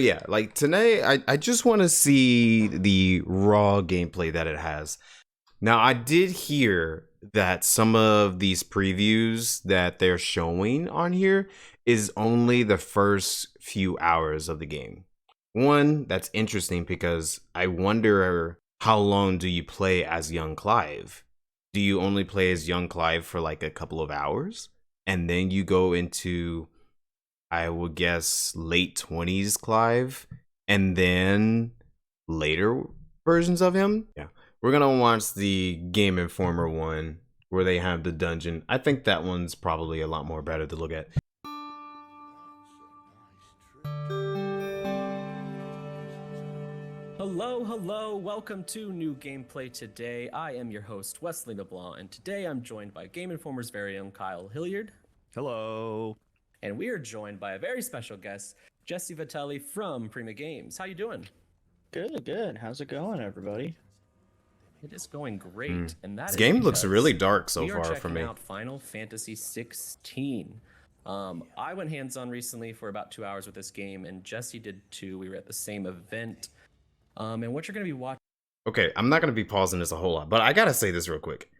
Yeah, like today, I just want to see the raw gameplay that it has. Now, I did hear that some of these previews that they're showing on here is only the first few hours of the game. One, that's interesting because I wonder how long do you play as young Clive? Do you only play as young Clive for like a couple of hours? And then you go into, I would guess, late 20s Clive, and then later versions of him? Yeah. We're gonna watch the Game Informer one where they have the dungeon. I think that one's probably a lot more better to look at. Hello, welcome to New Gameplay Today. I am your host, Wesley LeBlanc, and today I'm joined by Game Informer's very own Kyle Hilliard. Hello. And we are joined by a very special guest, Jesse Vitelli from Prima Games. How you doing? Good. How's it going, everybody? It is going great, and that This game looks really dark so far for me. We are checking out Final Fantasy XVI. I went hands-on recently for about 2 hours with this game, and Jesse did too. We were at the same event. And what you're going to be watching... Okay, I'm not going to be pausing this a whole lot, but I gotta say this real quick.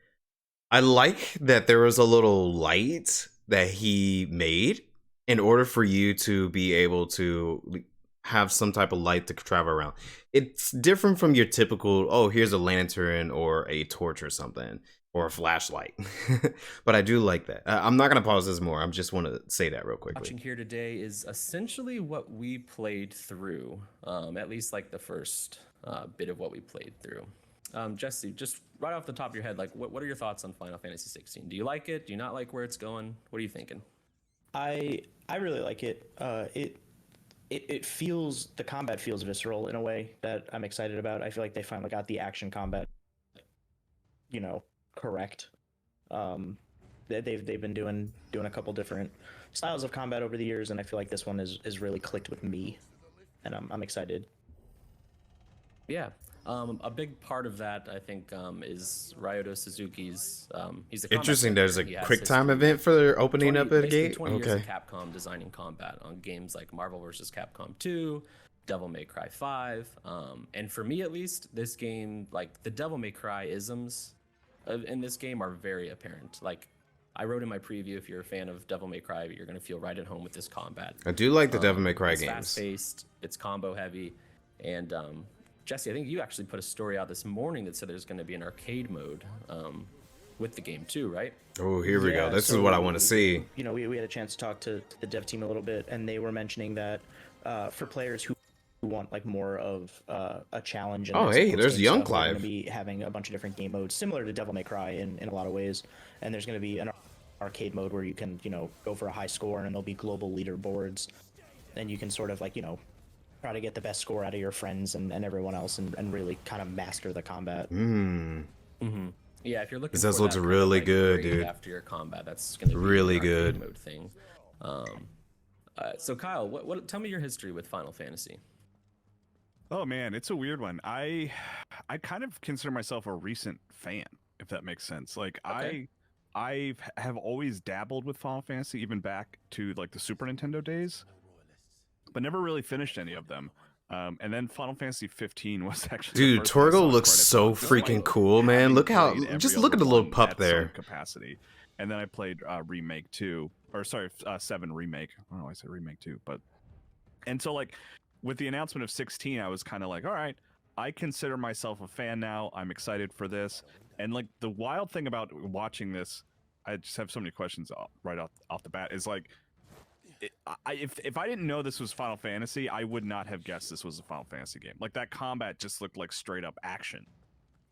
I like that there was a little light that he made in order for you to be able to have some type of light to travel around. It's different from your typical, oh, here's a lantern or a torch or something, or a flashlight. But I do like that. I'm not going to pause this more. I just want to say that real quickly. Watching here today is essentially what we played through, at least like the first bit of what we played through. Jesse, just right off the top of your head, like what are your thoughts on Final Fantasy 16? Do you like it? Do you not like where it's going? What are you thinking? I really like it. It feels, the combat feels visceral in a way that I'm excited about. I feel like they finally got the action combat, correct. They've been doing a couple different styles of combat over the years, and I feel like this one is really clicked with me, and I'm excited. Yeah. A big part of that, I think, is Ryoto Suzuki's. He's the interesting. There's a quick time event for their opening up at the gate. 20 years of Capcom designing combat on games like Marvel vs. Capcom 2, Devil May Cry 5, and for me at least, this game, like the Devil May Cry isms in this game are very apparent. Like I wrote in my preview, if you're a fan of Devil May Cry, you're gonna feel right at home with this combat. I do like the Devil May Cry it's games. Fast-paced, it's combo heavy, and Jesse, I think you actually put a story out this morning that said there's going to be an arcade mode with the game too, right? Oh, here we go. This is what I want to see. We had a chance to talk to the dev team a little bit, and they were mentioning that for players who want like more of a challenge. Oh, hey, there's young Clive. We're going to be having a bunch of different game modes similar to Devil May Cry in a lot of ways, and there's going to be an arcade mode where you can go for a high score, and there'll be global leaderboards, and you can sort of like try to get the best score out of your friends and everyone else, and really kind of master the combat. Yeah, if you're looking, this looks really good, dude. After your combat, that's going to be really an good mode thing. So Kyle, what? Tell me your history with Final Fantasy. Oh man, it's a weird one. I kind of consider myself a recent fan, if that makes sense. Like okay. I have always dabbled with Final Fantasy, even back to like the Super Nintendo days, but never really finished any of them. And then Final Fantasy 15 was actually... Dude, Torgo looks so freaking cool, man. Look how... Just look at the little pup there. Capacity. And then I played Remake 2. Or sorry, 7 Remake. I don't know why I said Remake 2. But... And so, like, with the announcement of 16, I was kind of like, all right, I consider myself a fan now. I'm excited for this. And, like, the wild thing about watching this, I just have so many questions right off the bat, is, like... If I didn't know this was Final Fantasy, I would not have guessed this was a Final Fantasy game. Like that combat just looked like straight up action.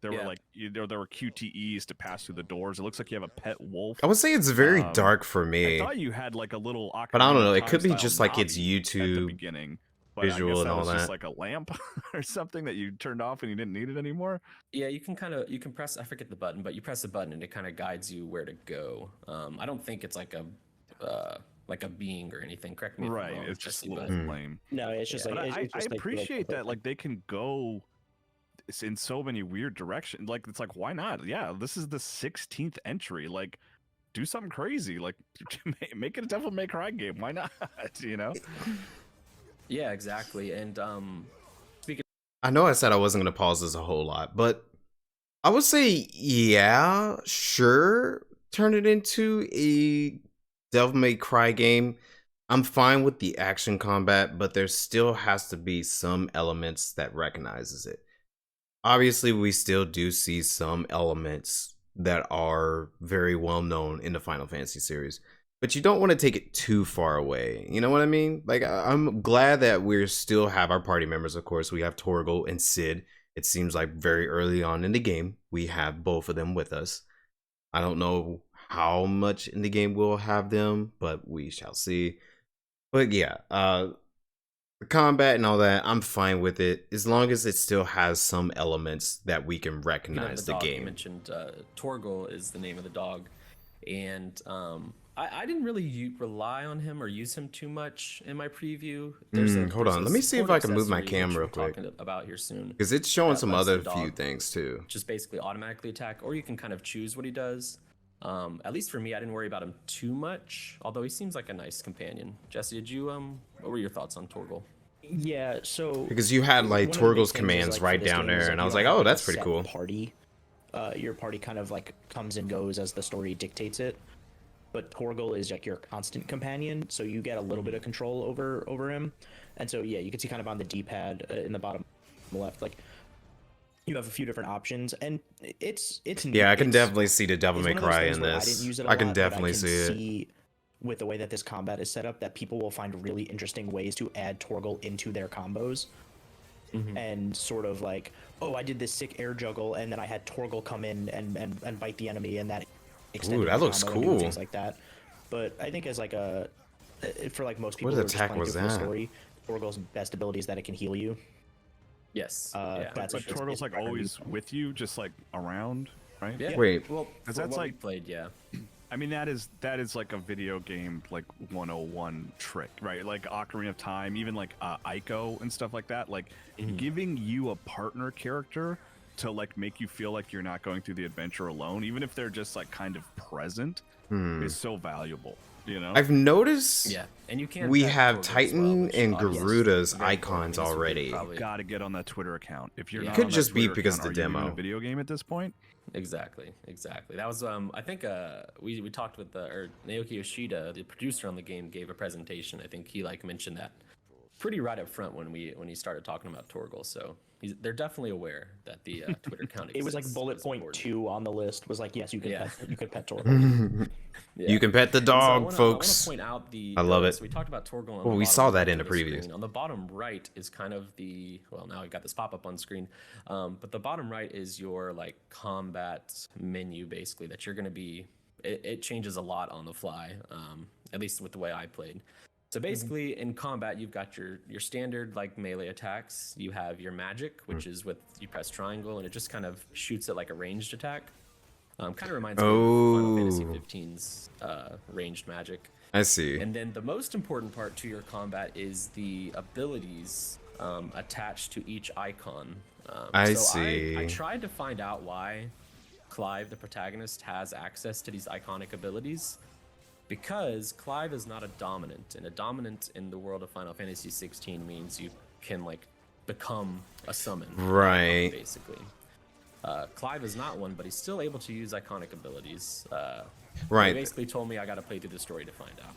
There were like there were QTEs to pass through the doors. It looks like you have a pet wolf. I would say it's very dark for me. I thought you had like a little, but I don't know. It could be just like it's YouTube at the beginning, but visual and all that. Just like a lamp or something that you turned off and you didn't need it anymore. Yeah, you can press. I forget the button, but you press the button and it kind of guides you where to go. I don't think it's like a being or anything. Correct me if I'm wrong. It's just a little flame. No, it's just like... I appreciate that, like, they can go in so many weird directions. Like, it's like, why not? Yeah, this is the 16th entry. Like, do something crazy. Like, make it a Devil May Cry game. Why not? Yeah, exactly. And speaking I know I said I wasn't going to pause this a whole lot, but I would say, yeah, sure, turn it into a Devil May Cry game. I'm fine with the action combat, but there still has to be some elements that recognizes it. Obviously, we still do see some elements that are very well known in the Final Fantasy series, but you don't want to take it too far away. You know what I mean? Like, I'm glad that we still have our party members. Of course, we have Torgal and Sid. It seems like very early on in the game, we have both of them with us. I don't know how much in the game we'll have them, but we shall see. But yeah, the combat and all that, I'm fine with it as long as it still has some elements that we can recognize the dog, you game. mentioned Torgal is the name of the dog, and I didn't really rely on him or use him too much in my preview. Hold on, let me see if I can move my accessory, camera which real we're quick, talking about here soon, because it's showing that some lets other the few dog things too. just basically automatically attack, or you can kind of choose what he does. At least for me, I didn't worry about him too much, although he seems like a nice companion. Jesse, did you what were your thoughts on Torgal? Yeah, so Because you had like one of the big Torgal's things is, commands like, for right this down game is, there, like, and I you was don't like, have, oh, like, a that's pretty set cool. Party, your party kind of like comes and goes as the story dictates it. But Torgal is like your constant companion, so you get a little bit of control over him. And so yeah, you can see kind of on the D-pad in the bottom left, like you have a few different options, and it's Yeah, I can it's, definitely see the Devil it's May one of those Cry things in where I didn't this. use it a I lot, can but definitely I can see it. see with the way that this combat is set up that people will find really interesting ways to add Torgal into their combos. And sort of like, oh, I did this sick air juggle, and then I had Torgal come in and bite the enemy, and that extended that the looks combo and do cool. things like that. But I think as like for like most people What who are just attack playing was through the that? story, Torgal's best ability is that it can heal you. Yes. That's But like Torgal's like always with you, just like around, right? Yeah. Wait. Well, Because for that's what we like- played, yeah. I mean, that is like a video game like 101 trick, right? Like Ocarina of Time, even like Ico and stuff like that. Like giving you a partner character to like make you feel like you're not going through the adventure alone, even if they're just like kind of present, is so valuable. You know, I've noticed Yeah, and you can. we pet have Torgal as Titan well, which and obviously Garuda's is very important. icons This would be already. probably- got to get on that Twitter account. If you're Yeah. not Could on that just be Twitter because account, the are you even demo. a video game at this point? Exactly. That was I think we talked with or Naoki Yoshida, the producer on the game, gave a presentation. I think he like mentioned that pretty right up front when he started talking about Torgal. So they're definitely aware that the Twitter account exists. It was like bullet as point important. 2 on the list was like, yes, you can Yeah. you could pet Torgal. Yeah. You can pet the And so dog, I wanna folks. point out I love it. So we talked about Torgal. On Well, the we bottom saw that left in of the previews. screen. On the bottom right is kind of now you've got this pop up on screen, but the bottom right is your like combat menu basically that you're going to be. It changes a lot on the fly, at least with the way I played. So basically, in combat, you've got your standard like melee attacks. You have your magic, which is with you press triangle and it just kind of shoots it like a ranged attack. Kind of reminds me of Final Fantasy Oh. 15's ranged magic. I see. And then the most important part to your combat is the abilities attached to each icon. I so see. I tried to find out why Clive, the protagonist, has access to these iconic abilities. Because Clive is not a dominant, and a dominant in the world of Final Fantasy 16 means you can like become a summon, Right. basically. Clive is not one, but he's still able to use iconic abilities. Right. They basically told me I got to play through the story to find out.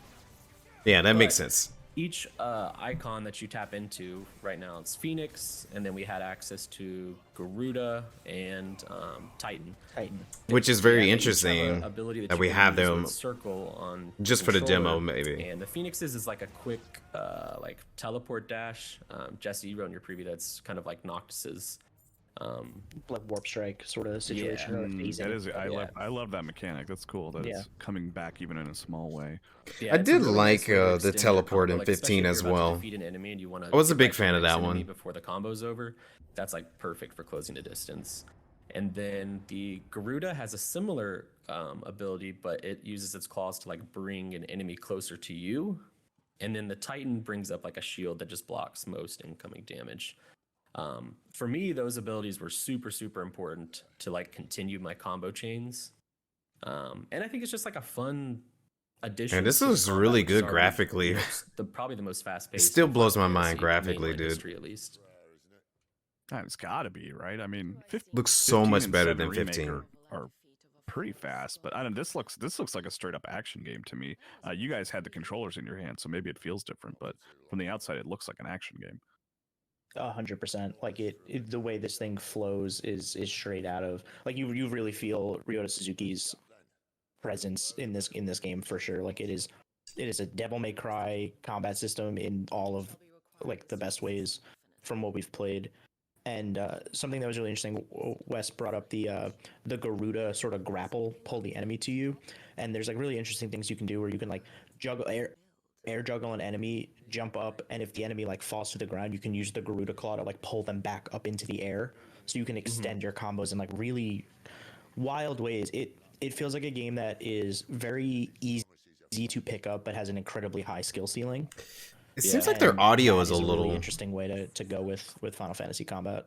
Yeah, that makes But- sense. Each icon that you tap into right now, it's Phoenix, and then we had access to Garuda and Titan. Which is Yeah, very they each have a interesting ability that you we can have use them with circle on just for the controller. demo, maybe. And the Phoenix's is like a quick like teleport dash. Jesse, you wrote in your preview that's kind of like Noctis's. Like warp strike sort of situation. Or phasing. That is, Yeah. I love that mechanic. That's cool. That Yeah. it's coming back even in a small way. Yeah, I it's a did really like, nice way to the extend your teleport combo, in like, especially 15 if as you're about to well. defeat an enemy and you wanna I was a get big back to fan the of next that enemy one. before the combo's over. That's like perfect for closing the distance. And then the Garuda has a similar ability, but it uses its claws to like bring an enemy closer to you. And then the Titan brings up like a shield that just blocks most incoming damage. For me, those abilities were super, super important to like continue my combo chains. And I think it's just like a fun addition. And this to the looks combat, really which is good already graphically. probably the most fast It paced. still blows my mind graphically, dude. History, at least. It's got to be, right? I mean, Looks so much better 7 than Remake 15. are pretty fast, but I don't. This looks like a straight up action game to me. You guys had the controllers in your hand, so maybe it feels different, but from the outside, it looks like an action game. 100%. Like the way this thing flows is straight out of like you really feel Ryota Suzuki's presence in this game for sure. Like it is a Devil May Cry combat system in all of like the best ways from what we've played. And something that was really interesting, Wes brought up the Garuda sort of grapple, pull the enemy to you, and there's like really interesting things you can do where you can like juggle air juggle an enemy, jump up, and if the enemy like falls to the ground, you can use the Garuda claw to like pull them back up into the air, so you can extend your combos in like really wild ways. It feels like a game that is very easy to pick up, but has an incredibly high skill ceiling. It seems like their audio is a really little interesting way to go with Final Fantasy combat.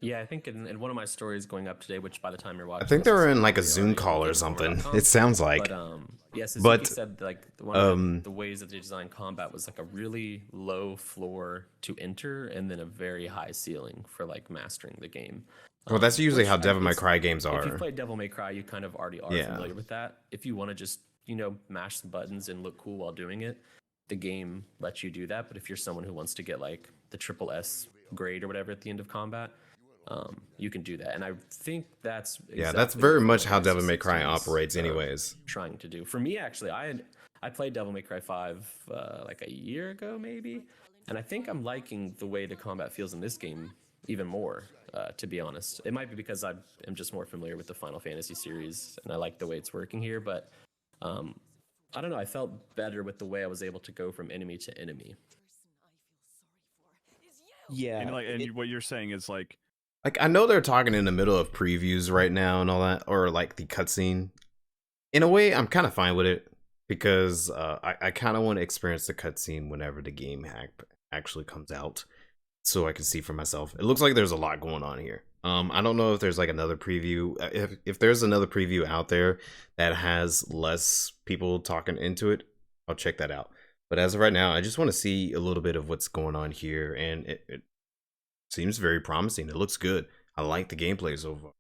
Yeah, I think in one of my stories going up today, which by the time you're watching, I think they this were is in like a already Zoom on call or Informer something. Vid.com. It sounds like. But yeah, Suzuki But, said like one of the ways that they designed combat was like a really low floor to enter and then a very high ceiling for like mastering the game. Well, that's usually which how Devil May it's- Cry games If are. you've played Devil May Cry, you kind of already are Yeah. familiar with that. If you want to just mash some buttons and look cool while doing it, the game lets you do that. But if you're someone who wants to get like the triple S grade or whatever at the end of combat, you can do that. And I think that's That's exactly very what much how Final Devil May Fantasy Cry 16 is, operates anyways. trying to do. For me, actually, I played Devil May Cry 5 like a year ago, maybe, and I think I'm liking the way the combat feels in this game even more. To be honest, it might be because I am just more familiar with the Final Fantasy series, and I like the way it's working here. But I don't know. I felt better with the way I was able to go from enemy to enemy. Yeah, And what you're saying is like I know they're talking in the middle of previews right now and all that, or like the cutscene. In a way, I'm kind of fine with it because I kind of want to experience the cutscene whenever the game actually comes out, so I can see for myself. It looks like there's a lot going on here. I don't know if there's like another preview. If there's another preview out there that has less people talking into it, I'll check that out. But as of right now, I just want to see a little bit of what's going on here, and it seems very promising. It looks good. I like the gameplay so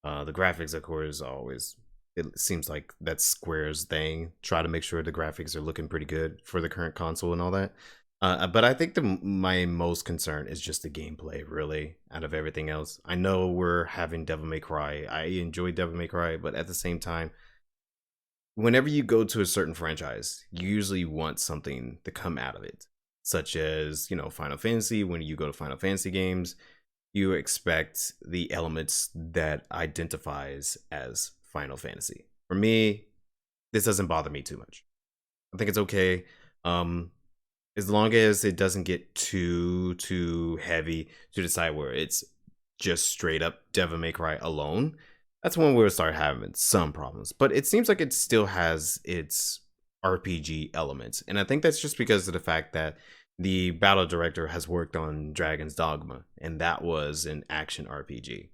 far. The graphics, of course, always. It seems like that's Square's thing. Try to make sure the graphics are looking pretty good for the current console and all that. But I think my most concern is just the gameplay, really, out of everything else. I know we're having Devil May Cry. I enjoy Devil May Cry, but at the same time, whenever you go to a certain franchise, you usually want something to come out of it. Such as, Final Fantasy. When you go to Final Fantasy games, you expect the elements that identifies as Final Fantasy. For me, this doesn't bother me too much. I think it's okay. As long as it doesn't get too heavy to the side where it's just straight up Devil May Cry alone, that's when we'll start having some problems. But it seems like it still has its RPG elements, and I think that's just because of the fact that the battle director has worked on Dragon's Dogma, and that was an action RPG.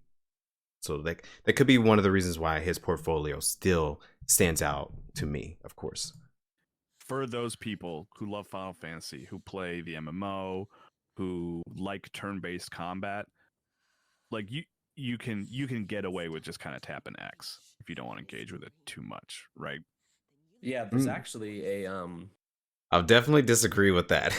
So that could be one of the reasons why his portfolio still stands out to me, of course. For those people who love Final Fantasy, who play the MMO, who like turn-based combat, like you can get away with just kind of tapping X if you don't want to engage with it too much, right? Yeah, there's actually a I'll definitely disagree with that.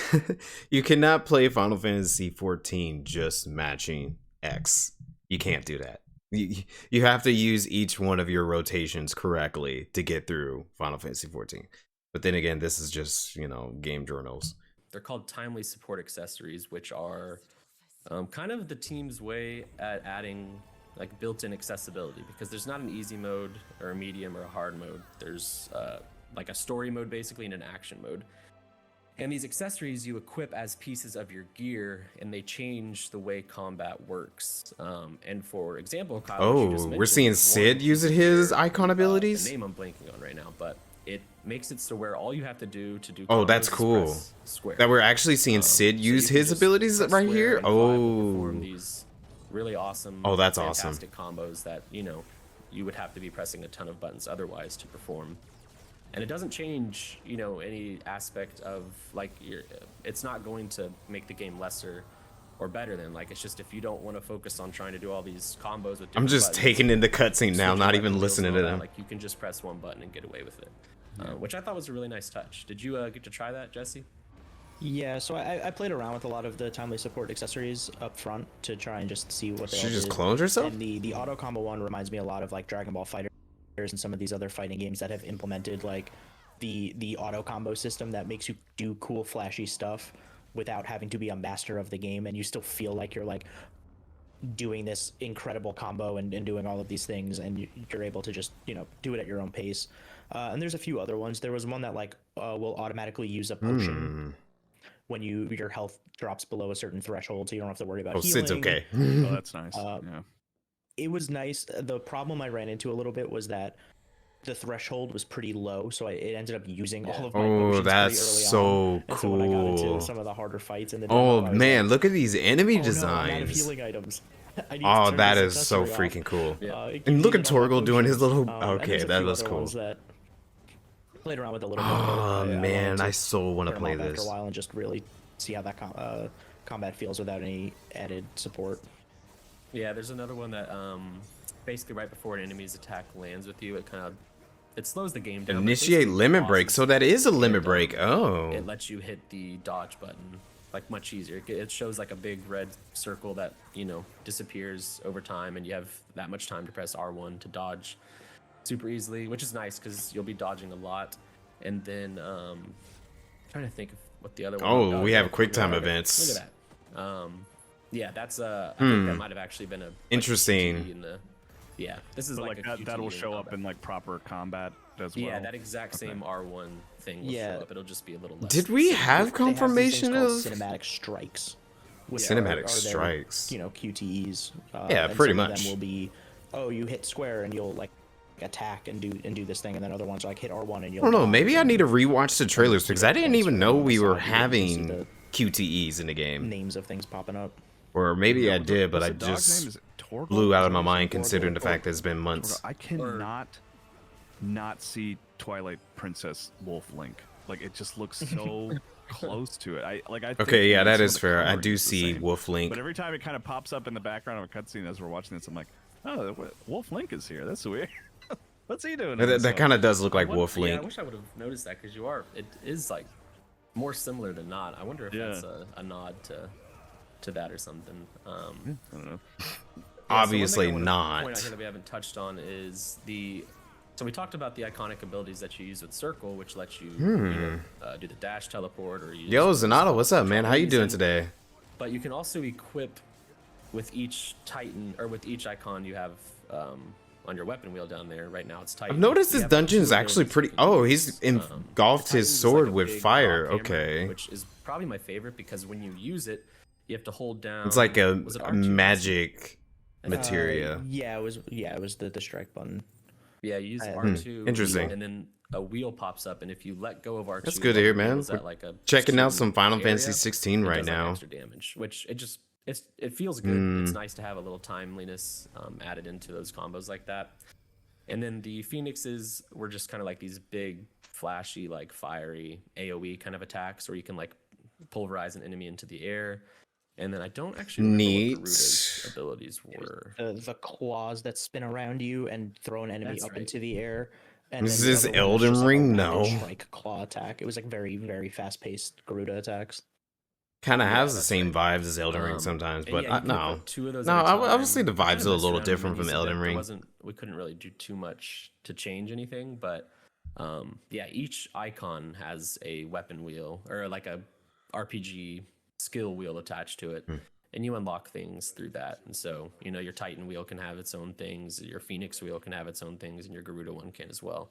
You cannot play Final Fantasy 14 just matching X. You can't do that. You have to use each one of your rotations correctly to get through Final Fantasy 14. But then again, this is just, game journals. They're called timely support accessories, which are kind of the team's way at adding like built-in accessibility, because there's not an easy mode or a medium or a hard mode. There's like a story mode basically and an action mode. And these accessories you equip as pieces of your gear, and they change the way combat works. And for example, Kyle, what you just we're mentioned, seeing is Sid one use piece of his gear, icon abilities? The name I'm blanking on right now, but it makes it so where all you have to do to do Oh, combos that's is cool. press square. That we're actually seeing Sid So use you can his just abilities press right square here. and Clive will perform Oh, these really awesome, Oh, that's awesome. fantastic combos that you would have to be pressing a ton of buttons otherwise to perform. and it doesn't change, you know, any aspect of like it's not going to make the game lesser or better than, like, it's just if you don't want to focus on trying to do all these combos with I'm just taking in the cutscene now, not even listening to them. like, you can just press one button and get away with it, which I thought was a really nice touch. Did you get to try that, Jesse? Yeah, so I played around with a lot of the timely support accessories up front to try and just see what they She all just did. cloned herself? And the auto combo one reminds me a lot of like Dragon Ball Fighters and some of these other fighting games that have implemented like the auto combo system that makes you do cool flashy stuff without having to be a master of the game, and you still feel like you're like doing this incredible combo and doing all of these things, and you're able to just, you know, do it at your own pace. And there's a few other ones. There was one that like will automatically use a potion when your health drops below a certain threshold, so you don't have to worry about healing. Sid's okay. Oh, that's nice. Yeah. It was nice. The problem I ran into a little bit was that the threshold was pretty low, so it ended up using all of my potions that's pretty early so on. And so when I got into cool. some of the harder fights in the Oh demo, I was man, like, look at these enemy "Oh, no, I'm out of designs. healing items. I need to Oh, turn that this is so accessory off." freaking cool. Yeah. And look at Using all my Torgal doing his potions. little. And Okay, there's a that few was other cool. ones that played around with a little bit. Oh man, wanted I to so want to turn play them off this. after a while and just really see how that combat feels without any added support. Yeah, there's another one that basically right before an enemy's attack lands with you, it slows the game down. but Initiate basically limit pauses break. So that is a limit and, break. Oh. It lets you hit the dodge button like much easier. It shows like a big red circle that, you know, disappears over time, and you have that much time to press R1 to dodge super easily, which is nice because you'll be dodging a lot. And then trying to think of what the other one. Oh, we have yeah, quick time okay. events. Look at that. Yeah, that's I think that might have actually been a Interesting. QTE in the, yeah, this is But like, like a that'll QTE show up combat. in like proper combat as well. Yeah, that exact same R1 thing will Yeah. show up. It'll just be a little less. Did we have They have these confirmation things of? called cinematic strikes? which Cinematic are their, strikes. you know, QTEs. Yeah, and pretty some of much. them will be, oh, you hit square and you'll like attack and do this thing, and then other ones are like hit R1 and you'll. I don't know. dodge Maybe I and need to rewatch the trailers because I didn't even know we were the having QTEs in the game. names of things popping up. Or maybe I did, but What's I the dog's name? just Is it Torgal? blew out of my mind Torgal. considering the fact that it's been months. I cannot not see Twilight Princess Wolf Link. Like it just looks so close to it. I think Okay, yeah, maybe that some is of the fair. I coloring do is the see same. Wolf Link. But every time it kind of pops up in the background of a cutscene as we're watching this, I'm like, oh, Wolf Link is here. That's weird. What's he doing? That kind of does look like Wolf Yeah, I Link. wish I would have noticed that because it is like more similar than not. I wonder if that's a nod to that or something. I don't know. Obviously so one thing I wanna point out not. here that we haven't touched on is so we talked about the iconic abilities that you use with Circle, which lets you, do the dash teleport or use. Yo, Zanata, what's up, man? How you doing and- today? But you can also equip with each Titan or with each icon you have on your weapon wheel down there. Right now it's Titan. I've noticed You this have dungeon is two actually abilities pretty. you can Oh, use. he's engulfed Titan his is sword like a with big fire. rock hammer, Okay. which is probably my favorite because when you use it, you have to hold down. It's like a was it R2? magic materia. Yeah, it was the strike button. Yeah, you use R2. interesting. And then a wheel pops up, and if you let go of R2, That's good to hear, man. At like a Checking out certain some Final area, Fantasy 16 it right does, like, now. extra damage, which it feels good. It's nice to have a little timeliness added into those combos like that. And then the Phoenixes were just kind of like these big, flashy, like fiery AOE kind of attacks, where you can like pulverize an enemy into the air. And then I don't actually remember Neat. what Garuda's abilities were. The claws that spin around you and throw an enemy That's up right. into the air. And Is then the this other one was Elden just, like, a Ring? rapid No. strike claw attack. It was like very, very fast-paced Garuda attacks. Kind of has the that's same vibes as Elden Ring Um, sometimes, and but yeah, you can no. put two of those No, at a obviously time. the I vibes kinda are a messed little around different with from these a Elden bit. Ring. We couldn't really do too much to change anything, but yeah, each icon has a weapon wheel or like a RPG skill wheel attached to it. And you unlock things through that. And so, your Titan wheel can have its own things, your Phoenix wheel can have its own things, and your Garuda one can as well.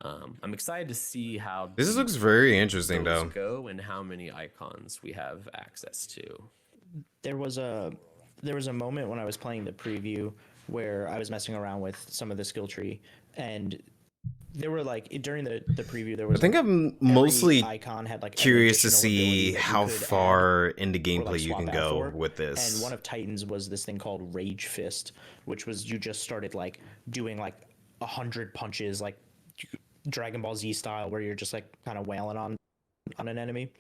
I'm excited to see how This deep looks very interesting, those though. go and how many icons we have access to. There was a moment when I was playing the preview where I was messing around with some of the skill tree, and there were like during the preview there was. I think like, I'm every mostly icon had like an curious to additional ability see that you how could far add into or, gameplay like, you swap can out go for. with this. And one of Titan's was this thing called Rage Fist, which was you just started like doing like 100 punches, like Dragon Ball Z style, where you're just like kind of wailing on an enemy.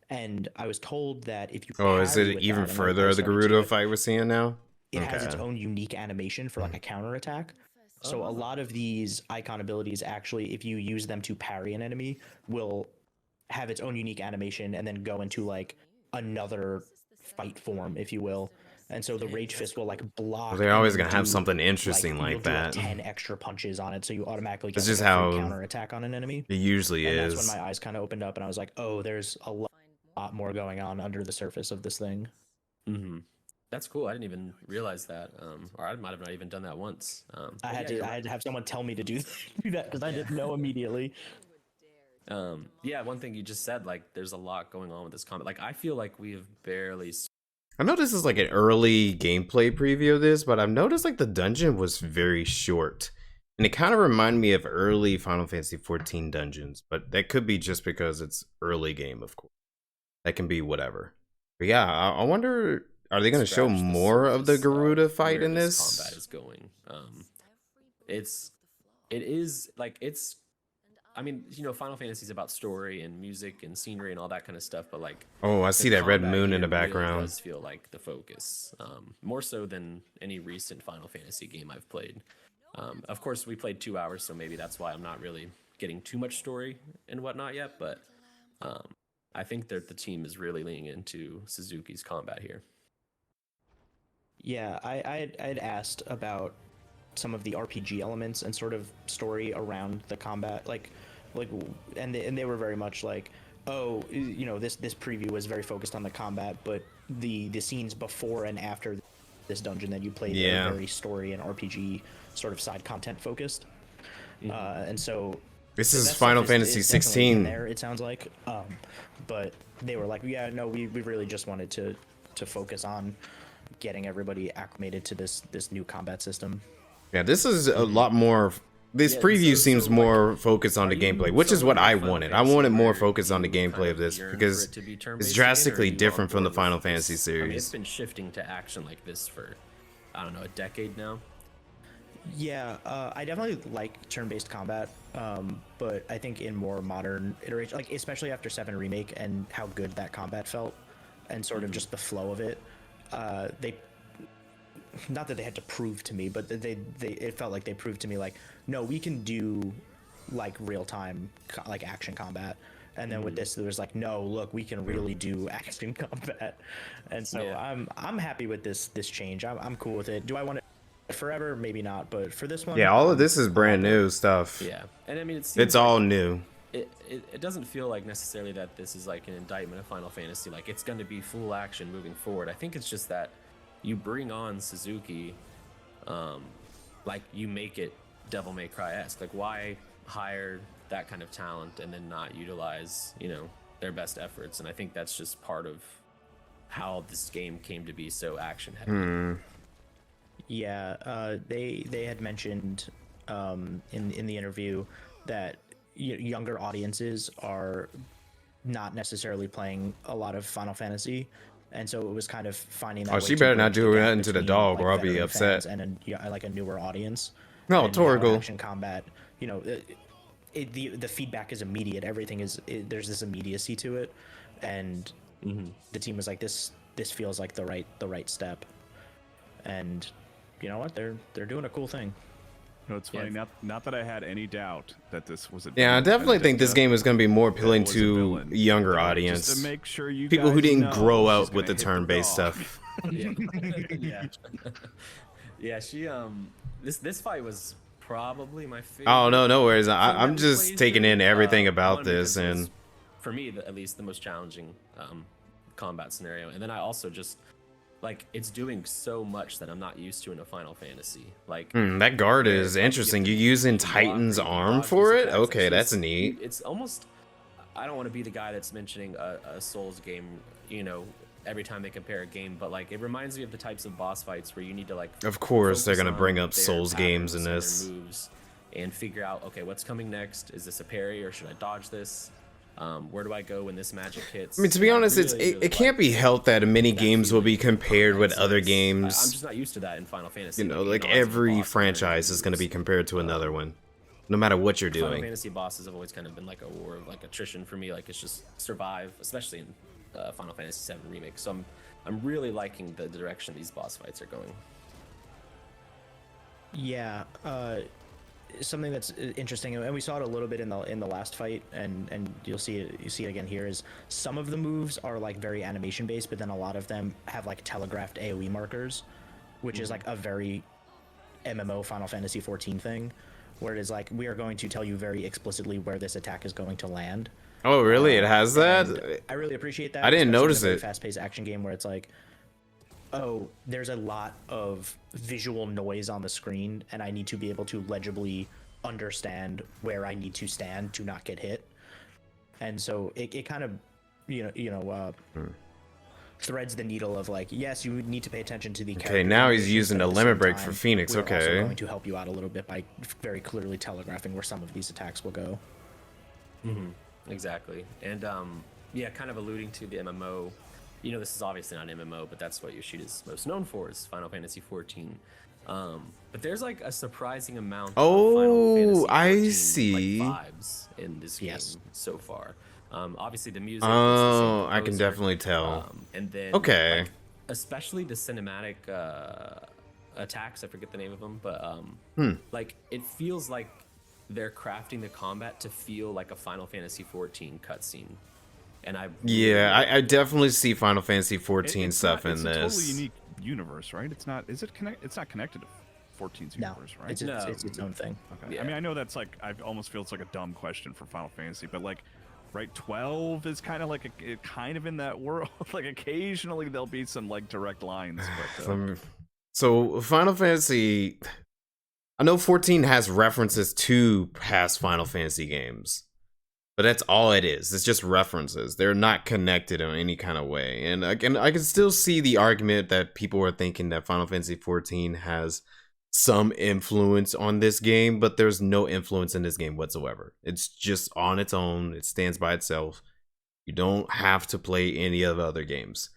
And I was told that if you Oh, is parry it with even that, and further I the started to, Gerudo like, fight we're seeing now? it has its Okay. own unique animation for like a counter attack. So a lot of these icon abilities actually, if you use them to parry an enemy, will have its own unique animation and then go into like another fight form, if you will. And so the Rage Fist will like block. Well, they're and always then gonna have do, something interesting you'll like do, that. 10 extra punches on it, so you automatically get It's like, just a free how counter attack on an enemy. It usually And is. that's when my eyes kind of opened up, and I was like, oh, there's a lot more going on under the surface of this thing. Mm-hmm. That's cool. I didn't even realize that, or I might have not even done that once. I had to have someone tell me to do that because I didn't know immediately. Yeah, one thing you just said, like, there's a lot going on with this combat. Like, I feel like we have barely. I know this is like an early gameplay preview of this, but I've noticed like the dungeon was very short. And it kind of reminded me of early Final Fantasy 14 dungeons, but that could be just because it's early game, of course. That can be whatever. But yeah, I wonder, are they going to show Scratch the more of the surface Garuda fight where in this? combat is going. It is like it's. I mean, you know, Final Fantasy is about story and music and scenery and all that kind of stuff, but like, Oh, I see that red combat moon in here the really background. does feel like the focus, more so than any recent Final Fantasy game I've played. Of course, we played 2 hours, so maybe that's why I'm not really getting too much story and whatnot yet. But I think that the team is really leaning into Suzuki's combat here. Yeah, I had asked about some of the RPG elements and sort of story around the combat, and they were very much like, oh, you know, this preview was very focused on the combat, but the scenes before and after this dungeon that you played are very story and RPG sort of side content focused. And so This that is stuff Final is Fantasy definitely in 16. there, it sounds like, but they were like, yeah, no, we really just wanted to focus on getting everybody acclimated to this new combat system. Yeah, this is a lot more. This Yeah, preview so, seems like, more focused on the are gameplay, you which is what someone I with Final wanted. I Fantasy wanted more where focus on the you gameplay kind of this yearn because for it to be it's turn-based drastically again, or are you different on from the board Final with this? Fantasy I mean, it's series. been shifting to action like this for, I don't know, a decade now. Yeah, I definitely like turn-based combat, but I think in more modern iteration, like especially after 7 Remake and how good that combat felt, and sort of just the flow of it, they, not that they had to prove to me, but it felt like they proved to me like, no, we can do like real-time like action combat. And then with this, there was like, no, look, we can really do action combat, and so Yeah. I'm happy with this change. I'm cool with it. Do I want it forever? Maybe not, but for this one, Yeah, all of this is brand new stuff. Yeah, and I mean, it seems It's all new. it doesn't feel like necessarily that this is like an indictment of Final Fantasy. Like it's going to be full action moving forward. I think it's just that you bring on Suzuki, like you make it Devil May Cry-esque. Like why hire that kind of talent and then not utilize, you know, their best efforts? And I think that's just part of how this game came to be so action heavy. Yeah, they had mentioned in the interview that younger audiences are not necessarily playing a lot of Final Fantasy, and so it was kind of finding that. Oh, way she to better not bridge the do gap nothing to the between, dog, or I'll be veteran upset. fans and like a newer audience. No, And how Torgal. action combat, you know, the feedback is immediate. Everything is there's this immediacy to it, and the team was like, this feels like the right step, and you know what, they're doing a cool thing. No, it's funny. Not that I had any doubt that this was a. Yeah, I definitely think this game is going to be more appealing was a to villain. younger Just audience. to make sure you People who guys didn't know, grow she's up with gonna the hit turn-based dog. stuff. Yeah. Yeah, she this fight was probably my favorite. Oh no worries. thing that I'm we just played taking here. in everything about One, this, because it was, and for me, at least, the most challenging combat scenario. And then I also just like it's doing so much that I'm not used to in a Final Fantasy. Like that guard where, is like, you interesting. can You using block Titan's or you can arm dodge for these it? attacks. Okay, It's that's just- neat. It's almost. I don't want to be the guy that's mentioning a Souls game, you know, every time they compare a game, but like it reminds me of the types of boss fights where you need to like. Of course, they're focus gonna on bring up their Souls games in patterns this. and their moves and figure out, okay, what's coming next? Is this a parry or should I dodge this? Where do I go when this magic hits? I mean, to be And I honest, really it can't be helped that many that games will be feeling. compared with So other it's- I'm games. just not used to that in Final Fantasy. You know, being like odds of a every boss, franchise is going to be moves. compared to another one. no matter what you're Final doing. Fantasy bosses have always kind of been like a war of like attrition for me. Like it's just survive, especially in Final Fantasy VII Remake. So I'm really liking the direction these boss fights are going. Yeah, something that's interesting, and we saw it a little bit in the last fight, and you see it again here, is some of the moves are like very animation based, but then a lot of them have like telegraphed AoE markers, which is like a very MMO Final Fantasy 14 thing, where it is like, we are going to tell you very explicitly where this attack is going to land. Oh, really? It has that? And I really appreciate that. I didn't especially notice in a very it. fast-paced action game where it's like, oh, there's a lot of visual noise on the screen, and I need to be able to legibly understand where I need to stand to not get hit. And so it kind of, threads the needle of like, yes, you need to pay attention to the Okay, now he's using a limit break for Phoenix. We're also Okay. going to help you out a little bit by very clearly telegraphing where some of these attacks will go. Exactly. And yeah, kind of alluding to the MMO. You know, this is obviously not an MMO, but that's what Yoshida's most known for, is Final Fantasy 14. But there's like a surprising amount of Final Fantasy 14, I see. like, vibes in this game so far. Obviously the music. Oh, is the same I can composer, definitely tell. And then, Okay. like, especially the cinematic attacks. I forget the name of them, but like it feels like they're crafting the combat to feel like a Final Fantasy 14 cutscene. And I definitely see Final Fantasy 14 stuff in it's this. a totally unique universe, right? It's not. Is it connect? It's not connected to 14's No, universe, right? it's its own thing. Okay. Yeah. I mean, I know that's like, I almost feel it's like a dumb question for Final Fantasy, but like, right, 12 is kind of like kind of in that world. Like occasionally there'll be some like direct lines. But, So Final Fantasy, I know 14 has references to past Final Fantasy games, but that's all it is. It's just references. They're not connected in any kind of way. And again, I can still see the argument that people are thinking that Final Fantasy 14 has some influence on this game, but there's no influence in this game whatsoever. It's just on its own. It stands by itself. You don't have to play any of the other games.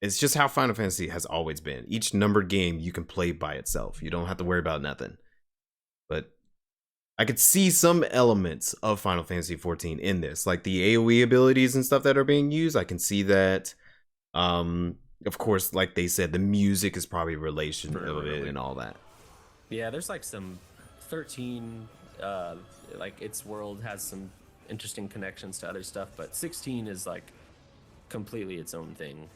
It's just how Final Fantasy has always been. Each numbered game you can play by itself. You don't have to worry about nothing. But I could see some elements of Final Fantasy 14 in this, like the AoE abilities and stuff that are being used. I can see that. Of course, like they said, the music is probably relation of it and all that. Yeah, there's like some 13, like its world has some interesting connections to other stuff, but 16 is like completely its own thing.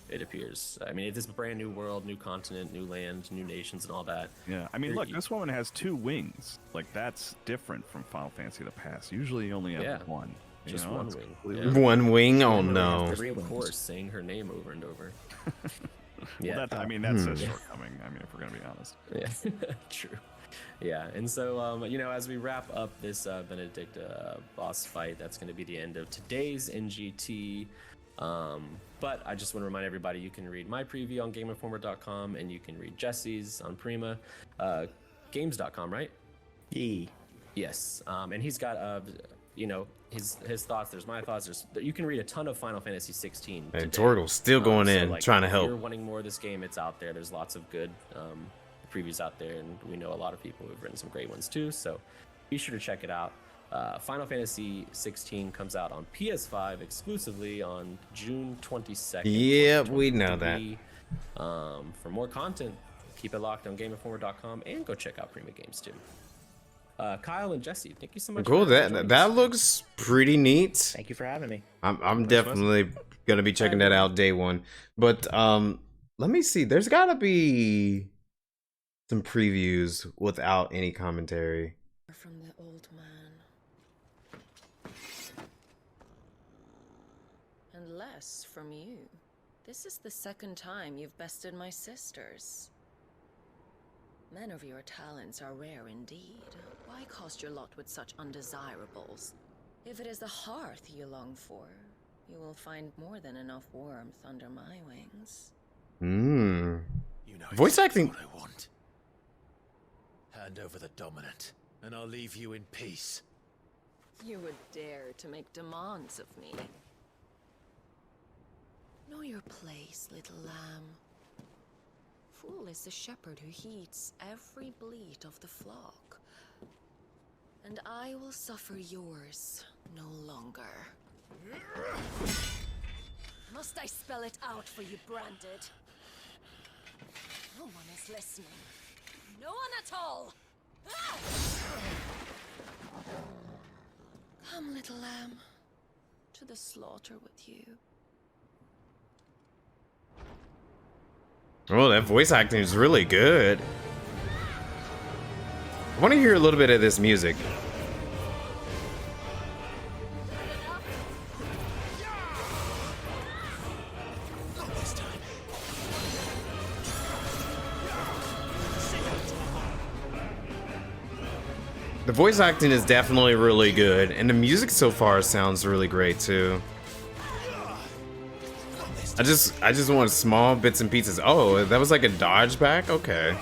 It appears. I mean, it's a brand new world, new continent, new land, new nations, and all that. yeah, I mean, look, this woman has 2 wings. Like, that's different from Final Fantasy of the past. Usually you only have one. You Just know, one it's wing. completely- Yeah. One wing? Oh And no. the Supreme Court saying her name over and over. Yeah. Well, I mean, that's a shortcoming. I mean, if we're gonna be honest. Yeah, true. Yeah, and so you know, as we wrap up this Benedict boss fight, that's going to be the end of today's NGT. But I just want to remind everybody, you can read my preview on GameInformer.com, and you can read Jesse's on Prima, Games.com, right? Yee. Yes, and he's got you know, his thoughts. There's my thoughts. You can read a ton of Final Fantasy 16. And today. Torgal's still going So, in, like, trying to If help. you're wanting more of this game, it's out there. There's lots of good previews out there, and we know a lot of people who've written some great ones too. So be sure to check it out. Final Fantasy 16 comes out on PS5 exclusively on June 22nd. Yep, we know that. 2023. For more content, keep it locked on GameInformer.com and go check out Prima Games too. Kyle and Jesse, thank you so much. Cool. for joining That us. looks pretty neat. Thank you for having me. I'm definitely gonna be checking that out day one. But let me see. There's gotta be some previews without any commentary. From the old man. And less from you. This is the second time you've bested my sisters. Men of your talents are rare indeed. Why cost your lot with such undesirables? If it is the hearth you long for, you will find more than enough warmth under my wings. Hmm. You know Voice exactly acting. what I want. Hand over the dominant, and I'll leave you in peace. You would dare to make demands of me. Know your place, little lamb. Fool is the shepherd who heeds every bleat of the flock, And I will suffer yours no longer. Must I spell it out for you, Branded? No one is listening. No one at all! Ah! Come, little lamb, to the slaughter with you. Oh, that voice acting is really good. I want to hear a little bit of this music. The voice acting is definitely really good, and the music so far sounds really great too. I just want small bits and pieces. Oh, that was like a dodge back? Okay.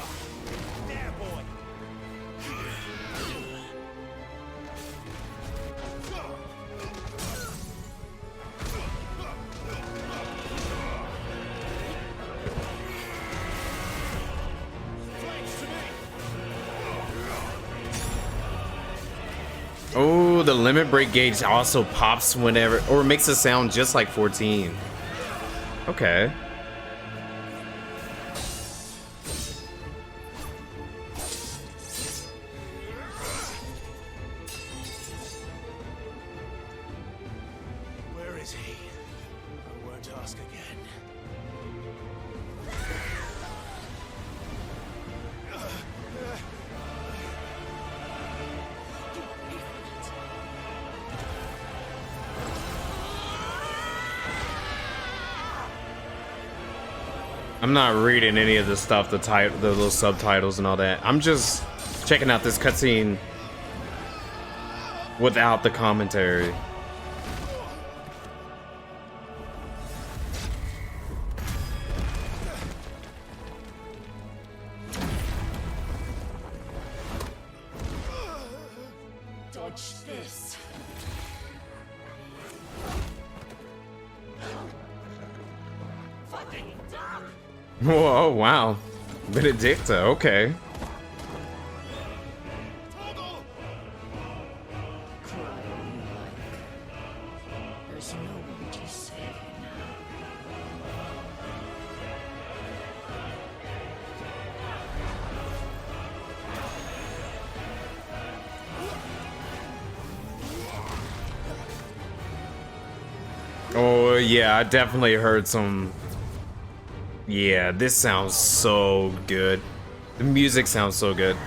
Oh, the limit break gauge also pops whenever, or makes it sound just like 14. Okay. Where is he? I won't ask again. I'm not reading any of the stuff, the little subtitles and all that. I'm just checking out this cutscene without the commentary. Dodge this. Fucking duck! Whoa, wow. Benedicta, okay. Cry all you like. There's no one to save you now. Oh, yeah, I definitely heard some... Yeah, this sounds so good. The music sounds so good.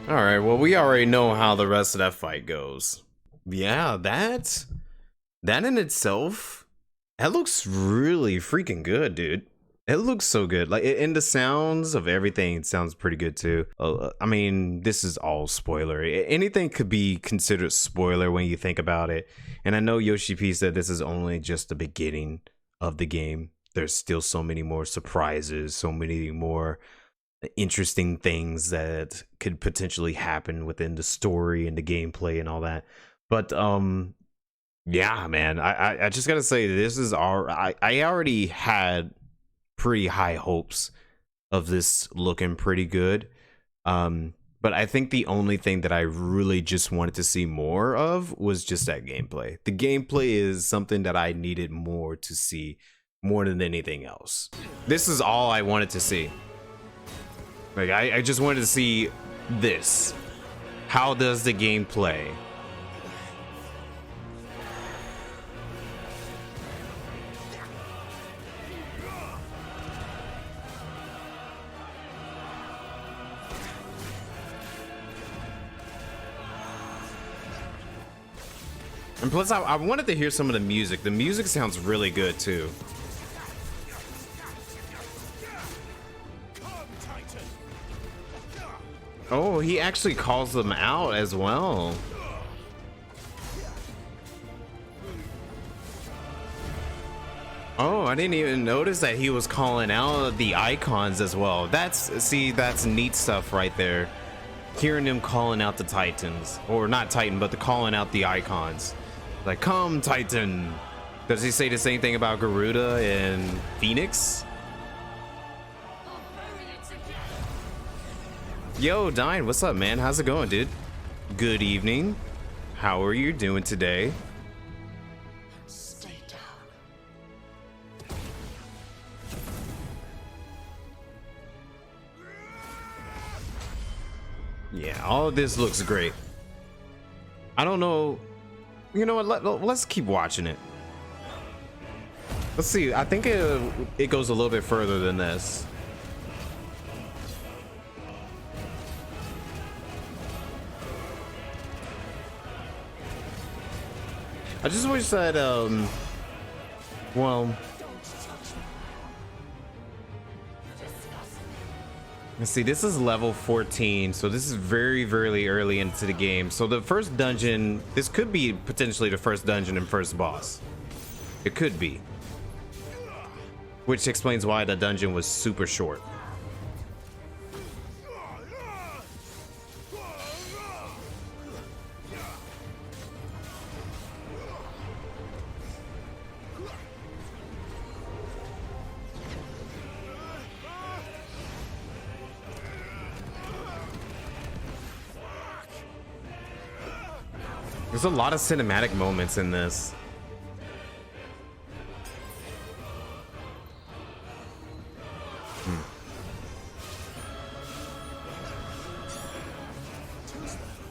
Alright, well, we already know how the rest of that fight goes. Yeah, that in itself, that looks really freaking good, dude. It looks so good. Like, and the sounds of everything sounds pretty good too. I mean, this is all spoiler. Anything could be considered spoiler when you think about it. And I know Yoshi P said this is only just the beginning of the game. There's still so many more surprises, so many more interesting things that could potentially happen within the story and the gameplay and all that. But yeah, man, I just gotta say, this is I already had pretty high hopes of this looking pretty good, but I think the only thing that I really just wanted to see more of was just that gameplay. The gameplay is something that I needed more to see, more than anything else. This is all I wanted to see. Like, I just wanted to see this. How does the game play? And plus, I wanted to hear some of the music. The music sounds really good too. Oh, he actually calls them out as well. Oh, I didn't even notice that he was calling out the icons as well. That's neat stuff right there. Hearing him calling out the Titans, or not Titan, but calling out the icons. Like, come Titan. Does he say the same thing about Garuda and Phoenix? Yo, Dine, what's up, man? How's it going, dude? Good evening. How are you doing today? Stay down. Yeah, all of this looks great. I don't know. You know what? Let's keep watching it. Let's see. I think it goes a little bit further than this. I just wish that, well, let's see, this is level 14, so this is very, very early into the game. So the first dungeon, this could be potentially the first dungeon and first boss. It could be. Which explains why the dungeon was super short. There's a lot of cinematic moments in this.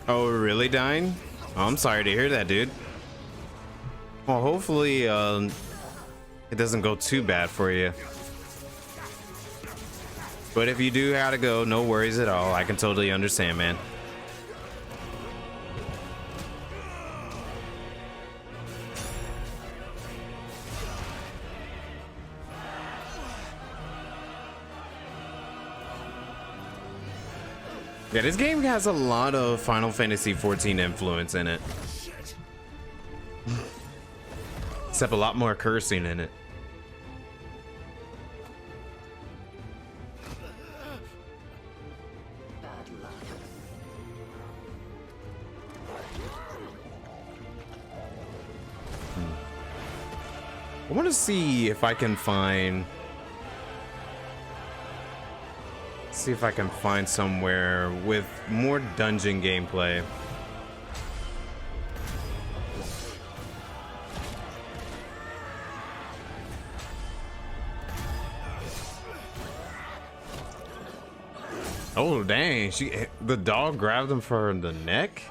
Oh, really, Dying? Oh, I'm sorry to hear that, dude. Well, hopefully, it doesn't go too bad for you. But if you do have to go, no worries at all. I can totally understand, man. Yeah, this game has a lot of Final Fantasy XIV influence in it. Except a lot more cursing in it. Bad luck. I want to see if I can find... See if I can find somewhere with more dungeon gameplay. Oh dang, the dog grabbed him for the neck?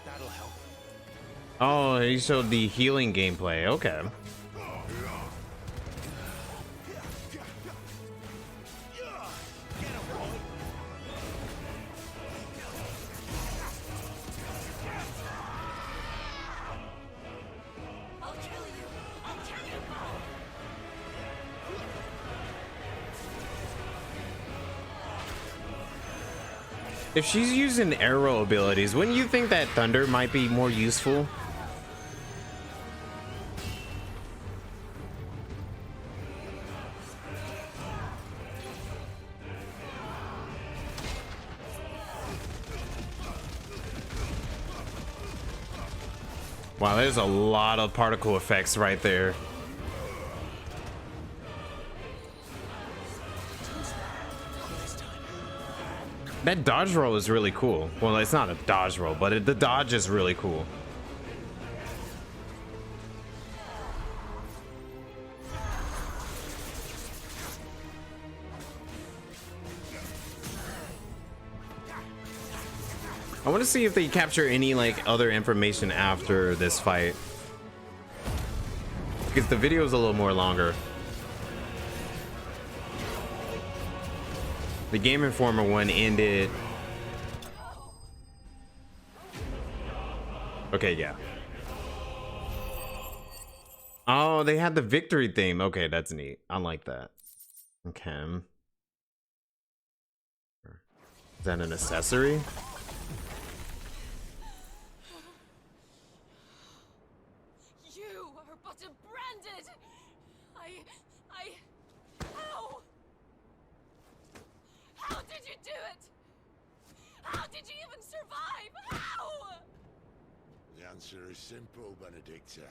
That'll help. Oh, he showed the healing gameplay. Okay. If she's using arrow abilities, wouldn't you think that thunder might be more useful? Wow, there's a lot of particle effects right there. That dodge roll is really cool. Well, it's not a dodge roll, but the dodge is really cool. I want to see if they capture any like other information after this fight, because the video is a little more longer. The Game Informer one ended. Okay, yeah. Oh, they had the victory theme. Okay, that's neat. I like that. Okay. Is that an accessory? You are but a branded. How? How did you do it? How did you even survive? How? The answer is simple, Benedicta.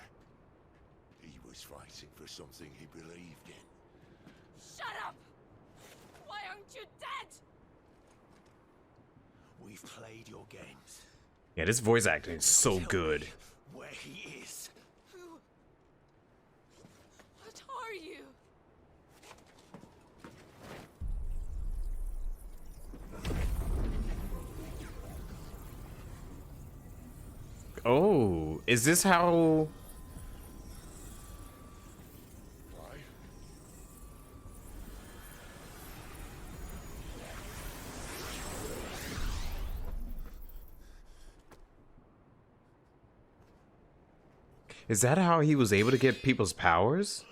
He was fighting for something he believed in. Shut up! Why aren't you dead? We've played your games. Yeah, this voice acting is so Tell good. me where he is. Who? What are you? Oh, is this how? Is that how he was able to get people's powers?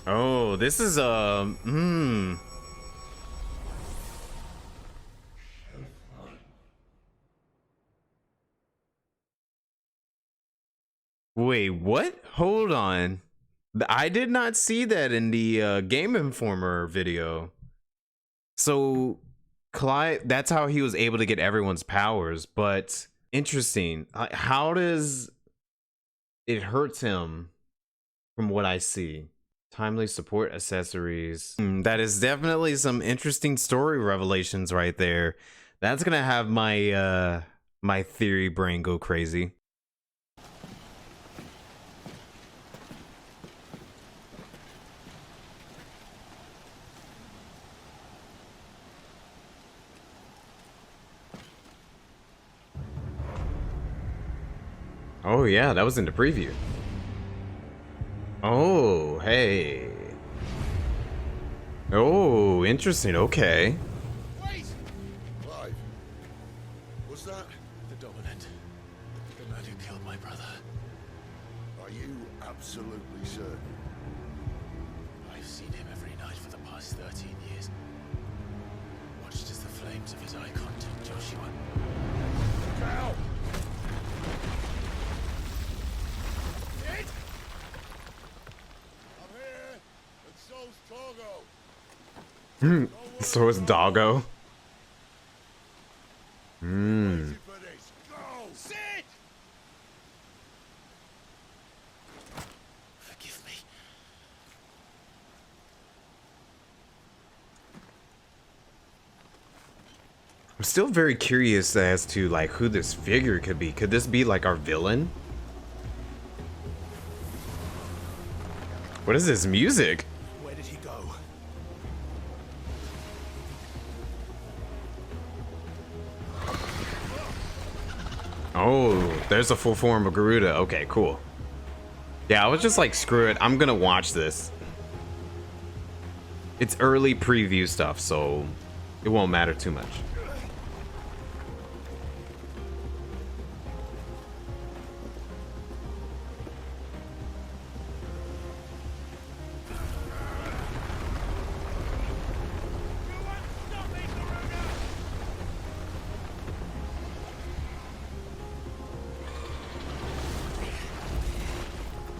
Oh, this is Wait, what? Hold on. I did not see that in the Game Informer video. So, Clive, that's how he was able to get everyone's powers, but interesting. How does it hurts him from what I see? Timely support accessories. That is definitely some interesting story revelations right there. That's gonna have my my theory brain go crazy. Oh yeah, that was in the preview. Oh, hey. Oh, interesting. Okay. Wait! Clive. Was that The Dominant. The man who killed my brother. Are you absolutely certain? I've seen him every night for the past 13 years. Watched as the flames of his Eikon took Joshua. Cow! I'm here, and so's Torgo. So is Doggo. Waiting for this. Go! Sit! Forgive me. I'm still very curious as to like who this figure could be. Could this be like our villain? What is this music? Where did he go? Oh, there's a full form of Garuda. Okay, cool. Yeah, I was just like, screw it. I'm gonna watch this. It's early preview stuff, so it won't matter too much.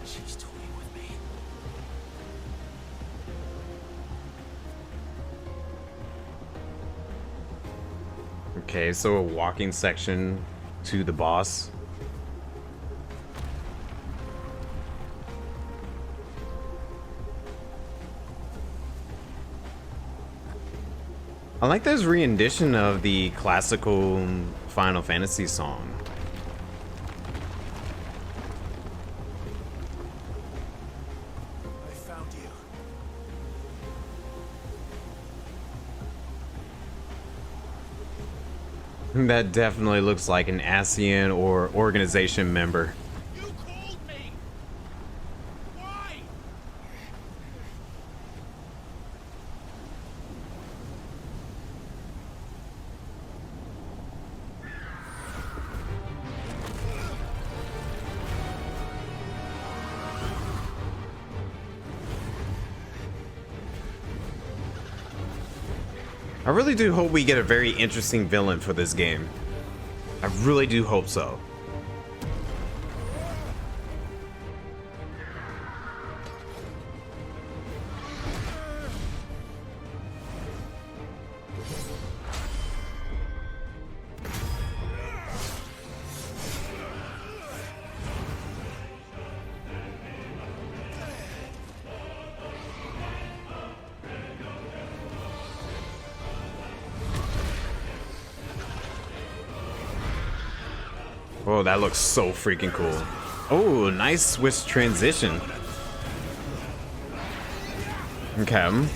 She's toying with me. Okay, so a walking section to the boss. I like this rendition of the classical Final Fantasy song. I found you. That definitely looks like an ASEAN or organization member. You called me! Why? I really do hope we get a very interesting villain for this game. I really do hope so. Oh, that looks so freaking cool. Oh, nice switch transition. Okay.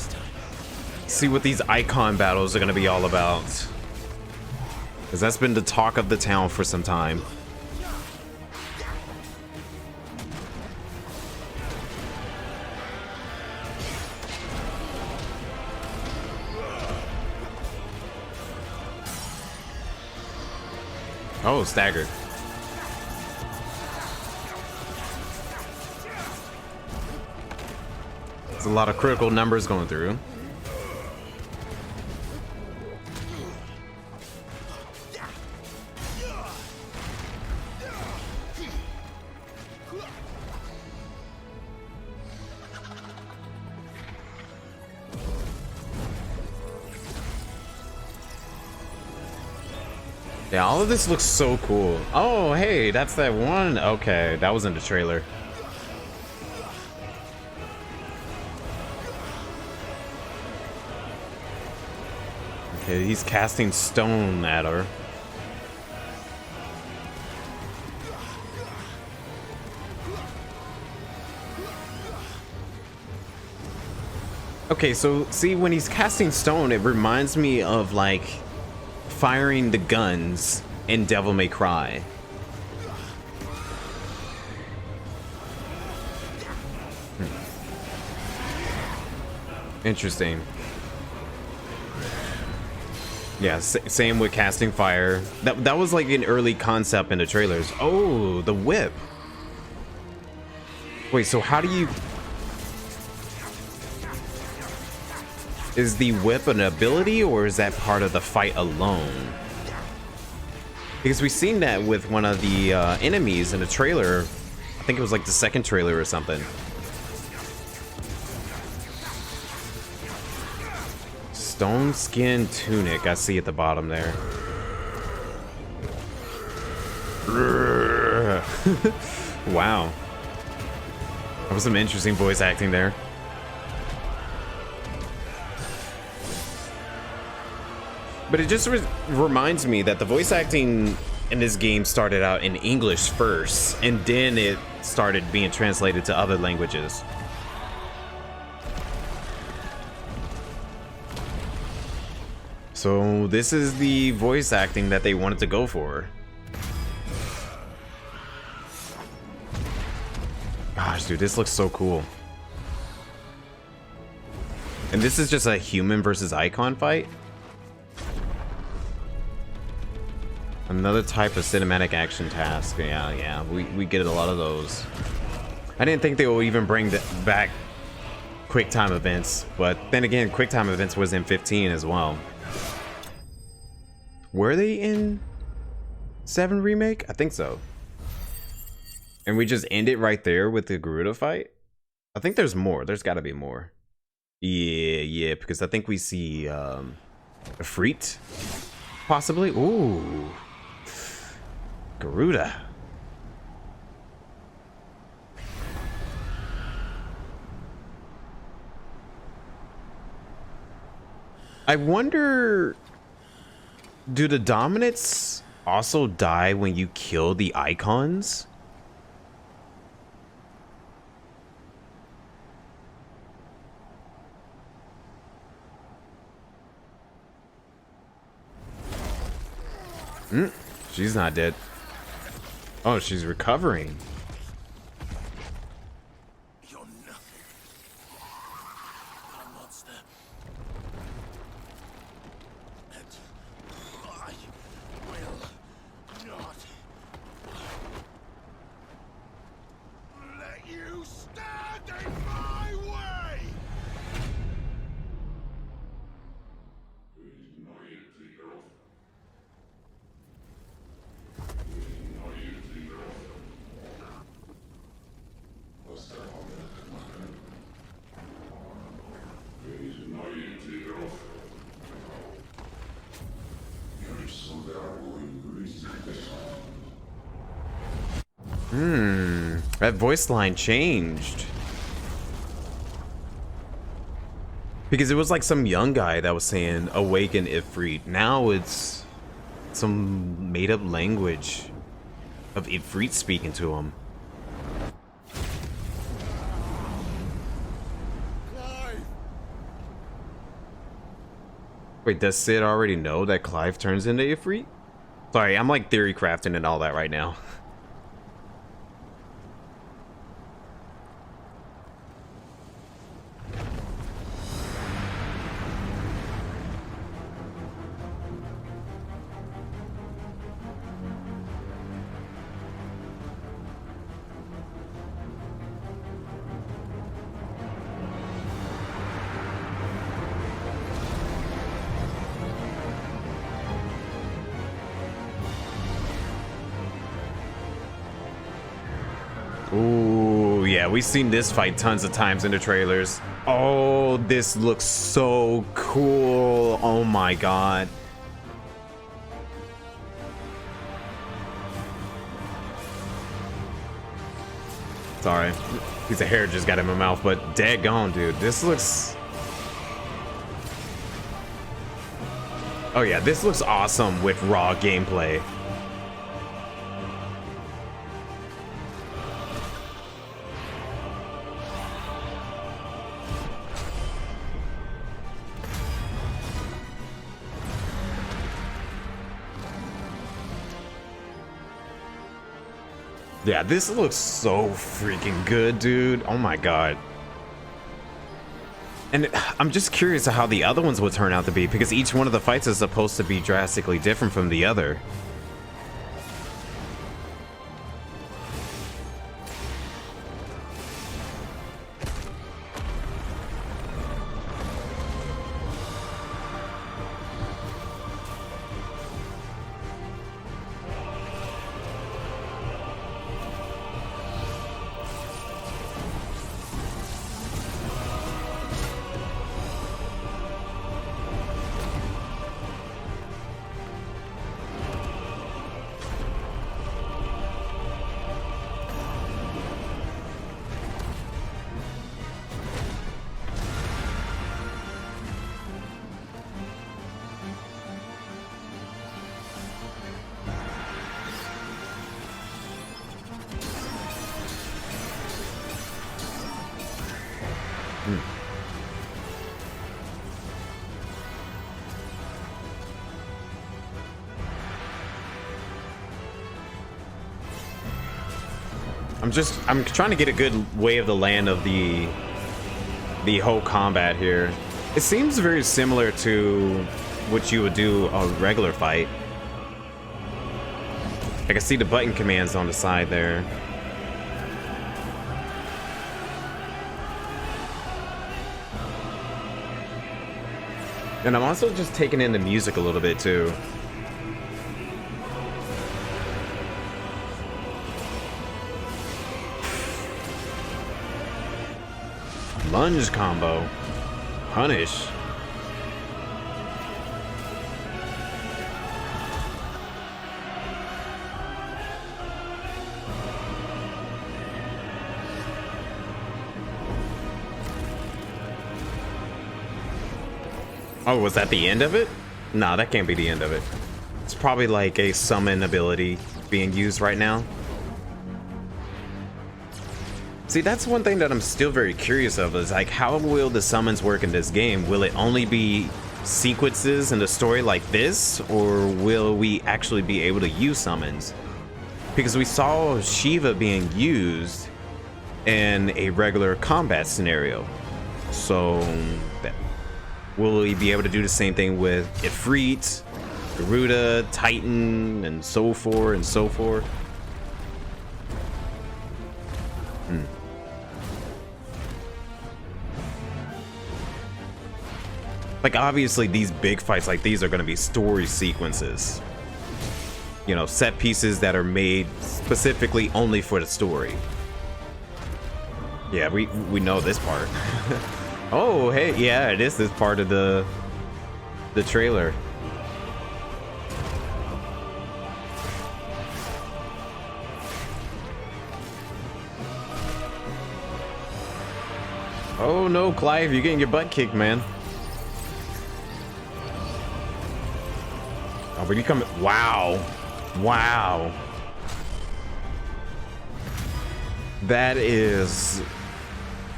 See what these Eikon battles are gonna be all about. Because that's been the talk of the town for some time. Oh, staggered. There's a lot of critical numbers going through. Yeah, all of this looks so cool. Oh, hey, that's that one. Okay, that was in the trailer. Okay, he's casting stone at her. Okay, so see, when he's casting stone, it reminds me of like firing the guns in Devil May Cry. Interesting. Yeah, same with casting fire. That was like an early concept in the trailers. Oh, the whip. Wait, so how do you... Is the whip an ability, or is that part of the fight alone? Because we've seen that with one of the enemies in the trailer. I think it was like the second trailer or something. Stone skin tunic, I see at the bottom there. Wow. That was some interesting voice acting there. But it just reminds me that the voice acting in this game started out in English first, and then it started being translated to other languages. So this is the voice acting that they wanted to go for. Gosh, dude, this looks so cool. And this is just a human versus Eikon fight? Another type of cinematic action task. Yeah, we get a lot of those. I didn't think they will even bring back quick time events, but then again, quick time events was in 15 as well. Were they in 7 remake? I think so. And we just end it right there with the Garuda fight? I think there's more. There's got to be more. Yeah, because I think we see a Freet, possibly. Ooh. Garuda. I wonder, do the Dominants also die when you kill the Eikons? She's not dead. Oh, she's recovering. You're nothing. A monster. And I will not let you stand in my way. That voice line changed. Because it was like some young guy that was saying awaken Ifrit. Now it's some made up language. of Ifrit speaking to him. Wait, does Sid already know that Clive turns into Ifrit? Sorry, I'm like theory crafting and all that right now. Ooh, yeah, we've seen this fight tons of times in the trailers. Oh, this looks so cool. Oh my god. Sorry, piece of hair just got in my mouth, but daggone, dude, this looks... Oh yeah, this looks awesome with raw gameplay. Yeah, this looks so freaking good, dude. Oh my god. And I'm just curious how the other ones would turn out to be, because each one of the fights is supposed to be drastically different from the other. I'm trying to get a good lay of the land of the whole combat here. It seems very similar to what you would do a regular fight. I can see the button commands on the side there. And I'm also just taking in the music a little bit too. Lunge combo. Punish. Oh, was that the end of it? Nah, that can't be the end of it. It's probably like a summon ability being used right now. See, that's one thing that I'm still very curious of, is like, how will the summons work in this game? Will it only be sequences in the story like this, or will we actually be able to use summons? Because we saw Shiva being used in a regular combat scenario. So, will we be able to do the same thing with Ifrit, Garuda, Titan, and so forth and so forth? Like, obviously these big fights like these are going to be story sequences, you know, set pieces that are made specifically only for the story. Yeah, we know this part. Oh, hey, yeah, it is this part of the trailer. Oh no, Clive, you're getting your butt kicked, man. Oh, but you come. Wow. Wow. That is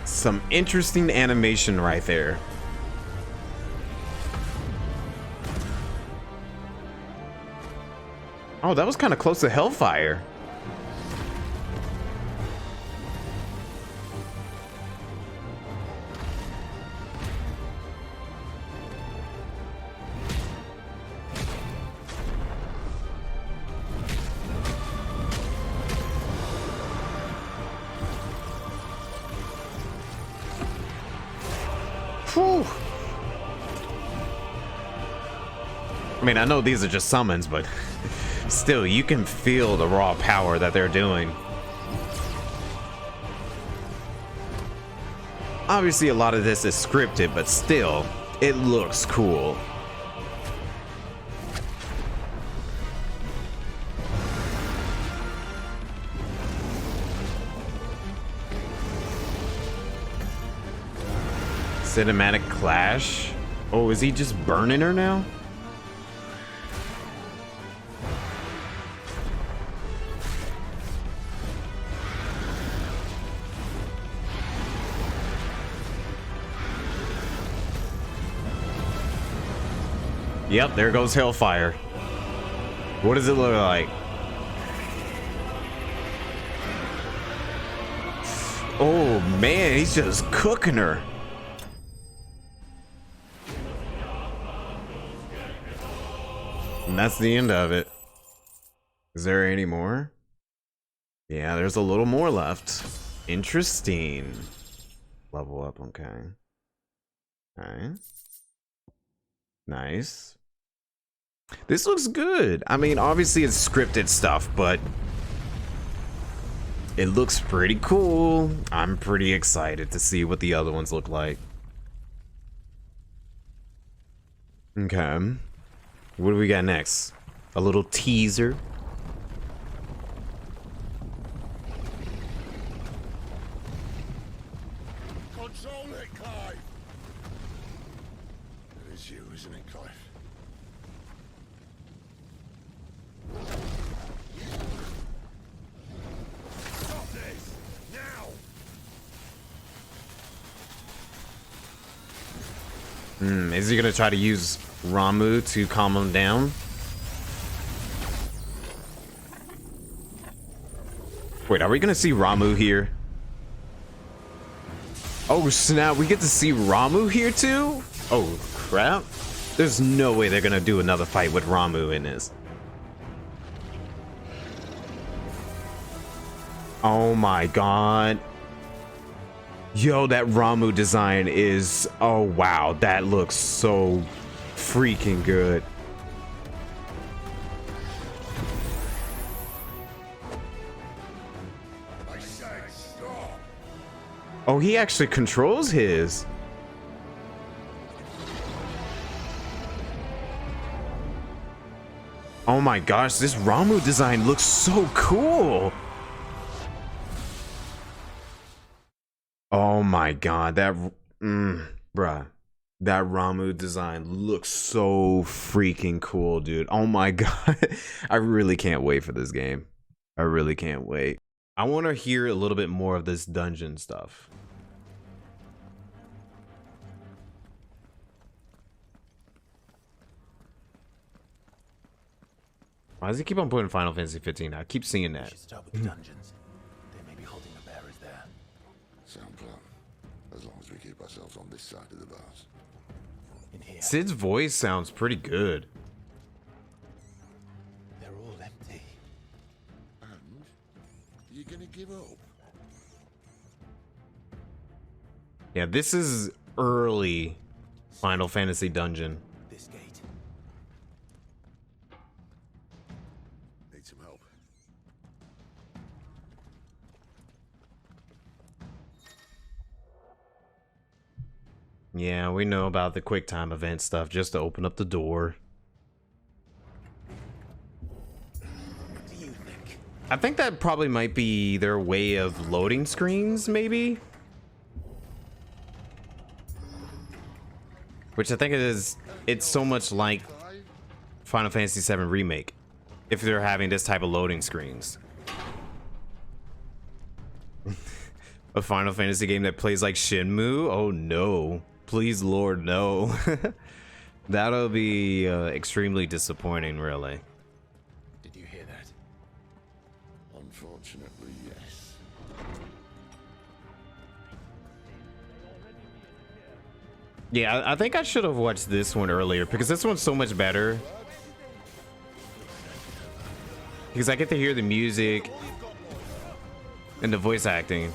some interesting animation right there. Oh, that was kind of close to Hellfire. Whew. I mean, I know these are just summons, but still, you can feel the raw power that they're doing. Obviously, a lot of this is scripted, but still, it looks cool. Cinematic clash? Oh, is he just burning her now? Yep, there goes Hellfire. What does it look like? Oh man, he's just cooking her. And that's the end of it. Is there any more? Yeah, there's a little more left. Interesting. Level up, okay. Okay. Nice. This looks good. I mean, obviously it's scripted stuff, but it looks pretty cool. I'm pretty excited to see what the other ones look like. Okay. What do we got next? A little teaser. Control it, Clive. It is you, isn't it, Clive? Stop this now. Is he gonna try to use Ramu to calm him down? Wait, are we gonna see Ramu here? Oh snap, we get to see Ramu here too? Oh crap. There's no way they're gonna do another fight with Ramu in this. Oh my god. Yo, that Ramu design is... Oh wow, that looks so freaking good. I said stop. Oh, he actually controls his. Oh my gosh, this Ramu design looks so cool. Oh my god, that bruh. That Ramu design looks so freaking cool, dude. Oh my god. I really can't wait for this game. I really can't wait. I want to hear a little bit more of this dungeon stuff. Why does he keep on putting Final Fantasy 15? I keep seeing We that. should start with the dungeons. They may be holding the bearers there. Sound plan. As long as we keep ourselves on this side of the bars. In here. Sid's voice sounds pretty good. They're all empty. And you're gonna give up? Yeah, this is early Final Fantasy dungeon. This gate. Need some help. Yeah, we know about the quick time event stuff just to open up the door. What do you think? I think that probably might be their way of loading screens, maybe? Which I think it is, it's so much like Final Fantasy VII Remake, if they're having this type of loading screens. A Final Fantasy game that plays like Shenmue? Oh no. Please, Lord, no. That'll be extremely disappointing, really. Did you hear that? Unfortunately, yes. Yeah, I think I should have watched this one earlier because this one's so much better. Because I get to hear the music and the voice acting.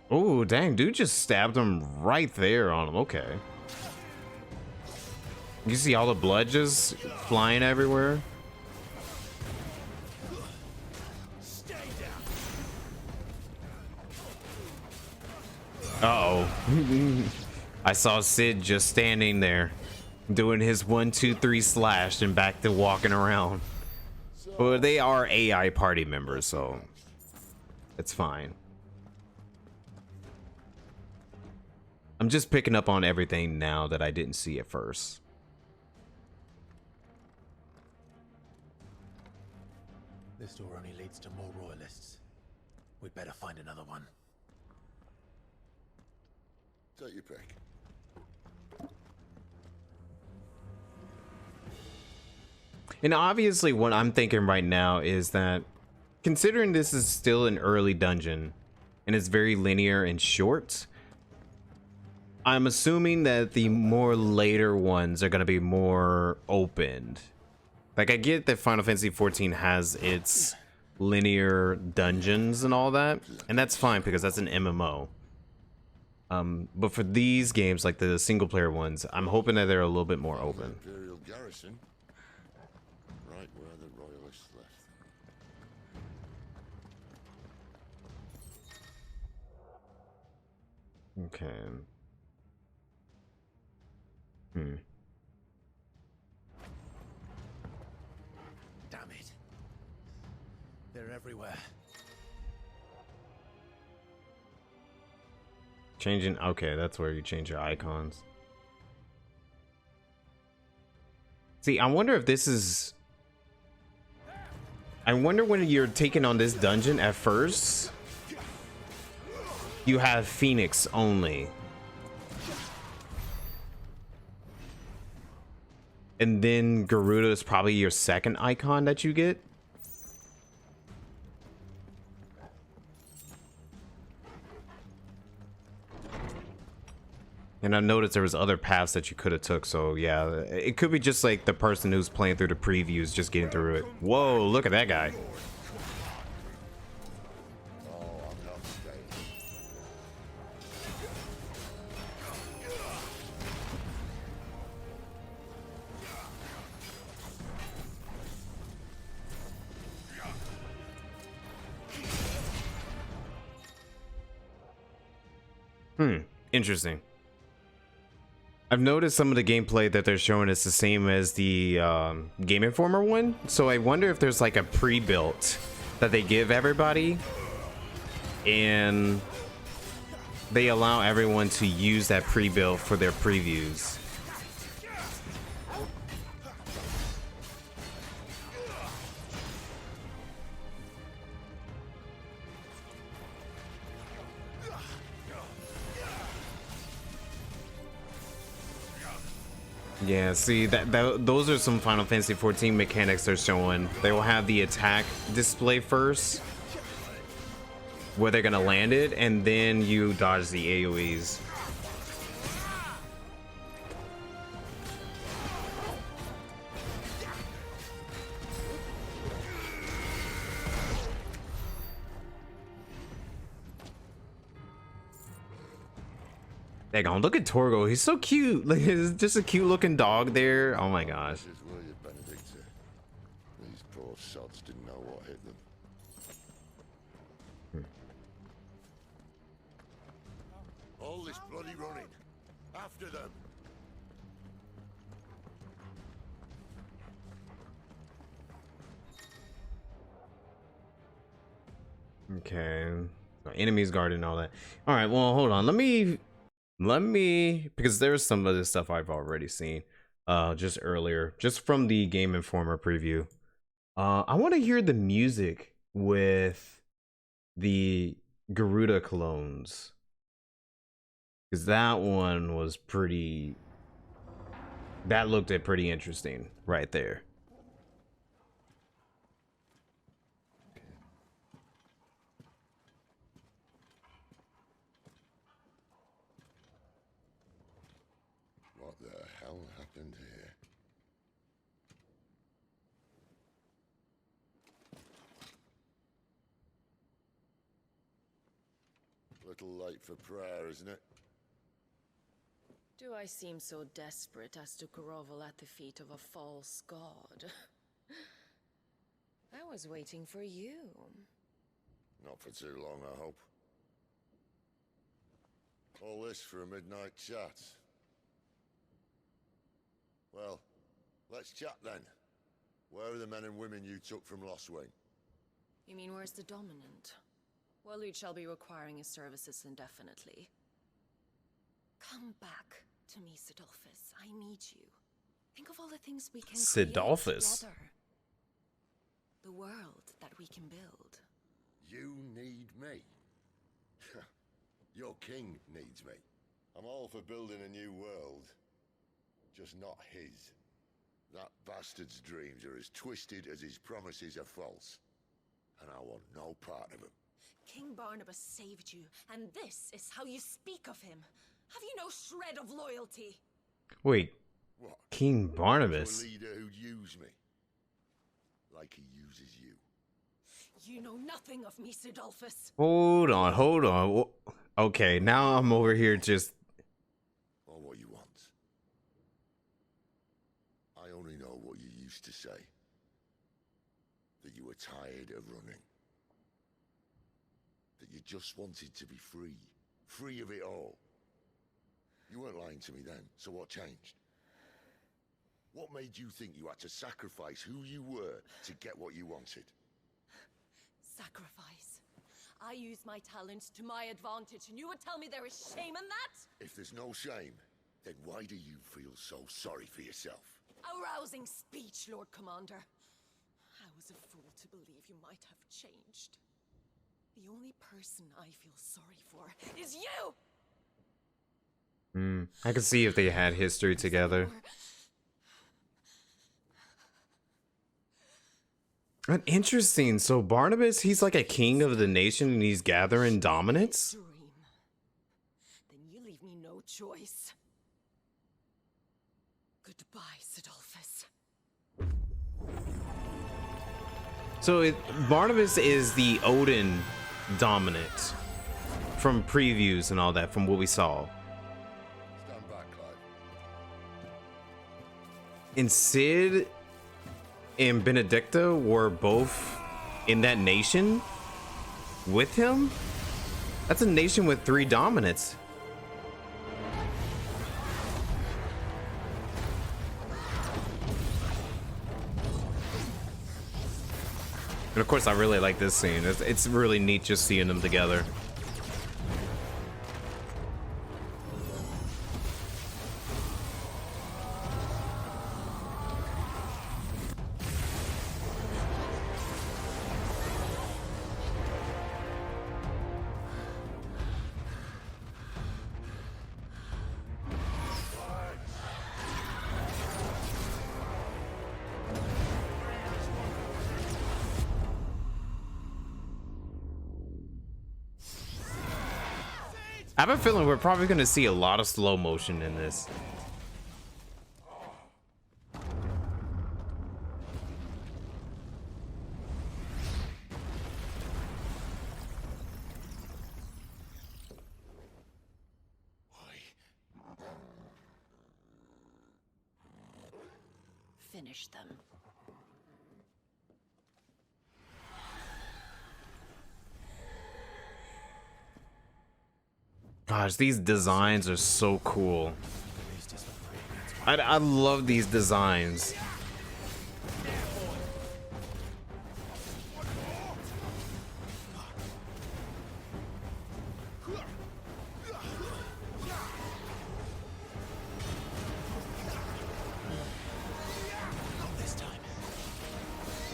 Oh, dang, dude just stabbed him right there on him. Okay. You see all the blood just flying everywhere? Uh-oh. I saw Sid just standing there doing his 1, 2, 3 slash and back to walking around. But they are AI party members, so it's fine. I'm just picking up on everything now that I didn't see at first. This door only leads to more royalists. We'd better find another one. Take your pick. And obviously what I'm thinking right now is that considering this is still an early dungeon and it's very linear and short, I'm assuming that the more later ones are going to be more opened. Like, I get that Final Fantasy XIV has its linear dungeons and all that, and that's fine because that's an MMO. But for these games, like the single player ones, I'm hoping that they're a little bit more open. Imperial garrison. Right where the royalists left them. Okay. Damn it. They're everywhere. Changing, okay, that's where you change your icons. See, I wonder if this is... I wonder when you're taking on this dungeon at first, you have Phoenix only. And then Garuda is probably your second icon that you get. And I noticed there was other paths that you could have took, so yeah, it could be just like the person who's playing through the previews just getting through it. Whoa, look at that guy. Oh, I'm not staying. Interesting. I've noticed some of the gameplay that they're showing is the same as the Game Informer one, so I wonder if there's like a pre-built that they give everybody and they allow everyone to use that pre-built for their previews. Yeah, see that those are some Final Fantasy XIV mechanics they're showing. They will have the attack display first, where they're gonna land it, and then you dodge the AoEs. Daggone, look at Torgo. He's so cute. Like, it's just a cute looking dog there. Oh my gosh. This is where you, Benedicta. These poor sods didn't know what hit them. All this bloody running. After them. Okay. Enemies guarding and all that. All right, well, hold on. Let me, because there's some of this stuff I've already seen just earlier, just from the Game Informer preview. I want to hear the music with the Garuda clones. Because that one was pretty... That looked at pretty interesting right there. What the hell happened here? Little late for prayer, isn't it? Do I seem so desperate as to grovel at the feet of a false god? I was waiting for you. Not for too long, I hope. All this for a midnight chat. Well, let's chat then. Where are the men and women you took from Lost Wing? You mean where's the dominant? Well, Lude shall be requiring his services indefinitely. Come back to me, Sidolphus. I need you. Think of all the things we can Sidolphus. create together. The world that we can build. You need me. Your king needs me. I'm all for building a new world. Just not his. That bastard's dreams are as twisted as his promises are false. And I want no part of them. King Barnabas saved you, and this is how you speak of him. Have you no shred of loyalty? Wait, What? King To Barnabas? a leader who'd use me. Like he uses you. You know nothing of me, Sidolphus. Hold on, hold on. Okay, now I'm over here just... Or what you want. I only know what you used to say. That you were tired of running. That you just wanted to be free. Free of it all. You weren't lying to me then, so what changed? What made you think you had to sacrifice who you were to get what you wanted? Sacrifice. I use my talents to my advantage, and you would tell me there is shame in that? If there's no shame, then why do you feel so sorry for yourself? A rousing speech, Lord Commander. I was a fool to believe you might have changed. The only person I feel sorry for is you! I could see if they had history together. And interesting. So Barnabas, he's like a king of the nation and he's gathering dominance? Dream. Then you leave me no choice. Goodbye, Sidolphus. So Barnabas is the Odin dominant from previews and all that, from what we saw. Stand back, Clive. And Sid and Benedicta were both in that nation with him? That's a nation with 3 dominants. And of course, I really like this scene. It's really neat just seeing them together. I have a feeling we're probably going to see a lot of slow motion in this. Finish them. Gosh, these designs are so cool. I love these designs.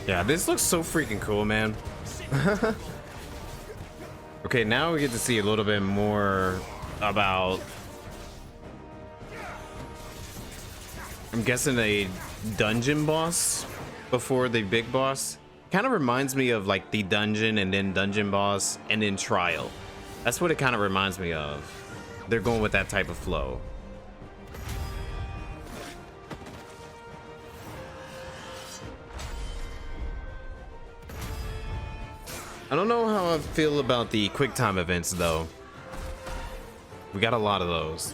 Yeah, this looks so freaking cool, man. Okay, now we get to see a little bit more about, I'm guessing, a dungeon boss before the big boss. Kind of reminds me of like the dungeon and then dungeon boss and then trial. That's what it kind of reminds me of. They're going with that type of flow. I don't know how I feel about the quick time events though. We got a lot of those.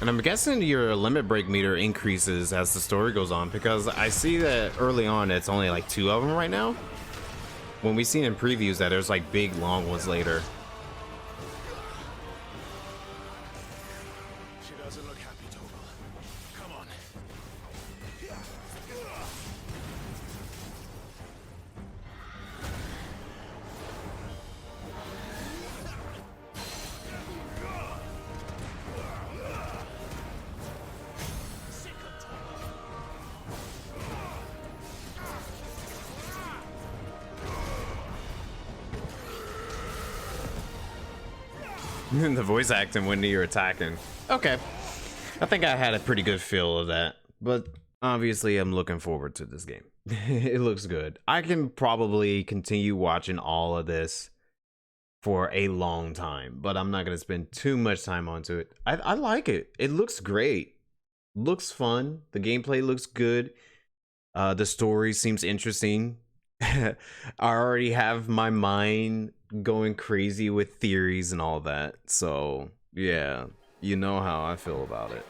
And I'm guessing your limit break meter increases as the story goes on, because I see that early on it's only like 2 of them right now, when we seen in previews that there's like big long ones later. She doesn't look happy, Toggle. Come on. The voice acting when you're attacking. Okay. I think I had a pretty good feel of that. But obviously I'm looking forward to this game. It looks good. I can probably continue watching all of this for a long time, but I'm not going to spend too much time onto it. I like it. It looks great. Looks fun. The gameplay looks good. The story seems interesting. I already have my mind going crazy with theories and all that. So, yeah, you know how I feel about it.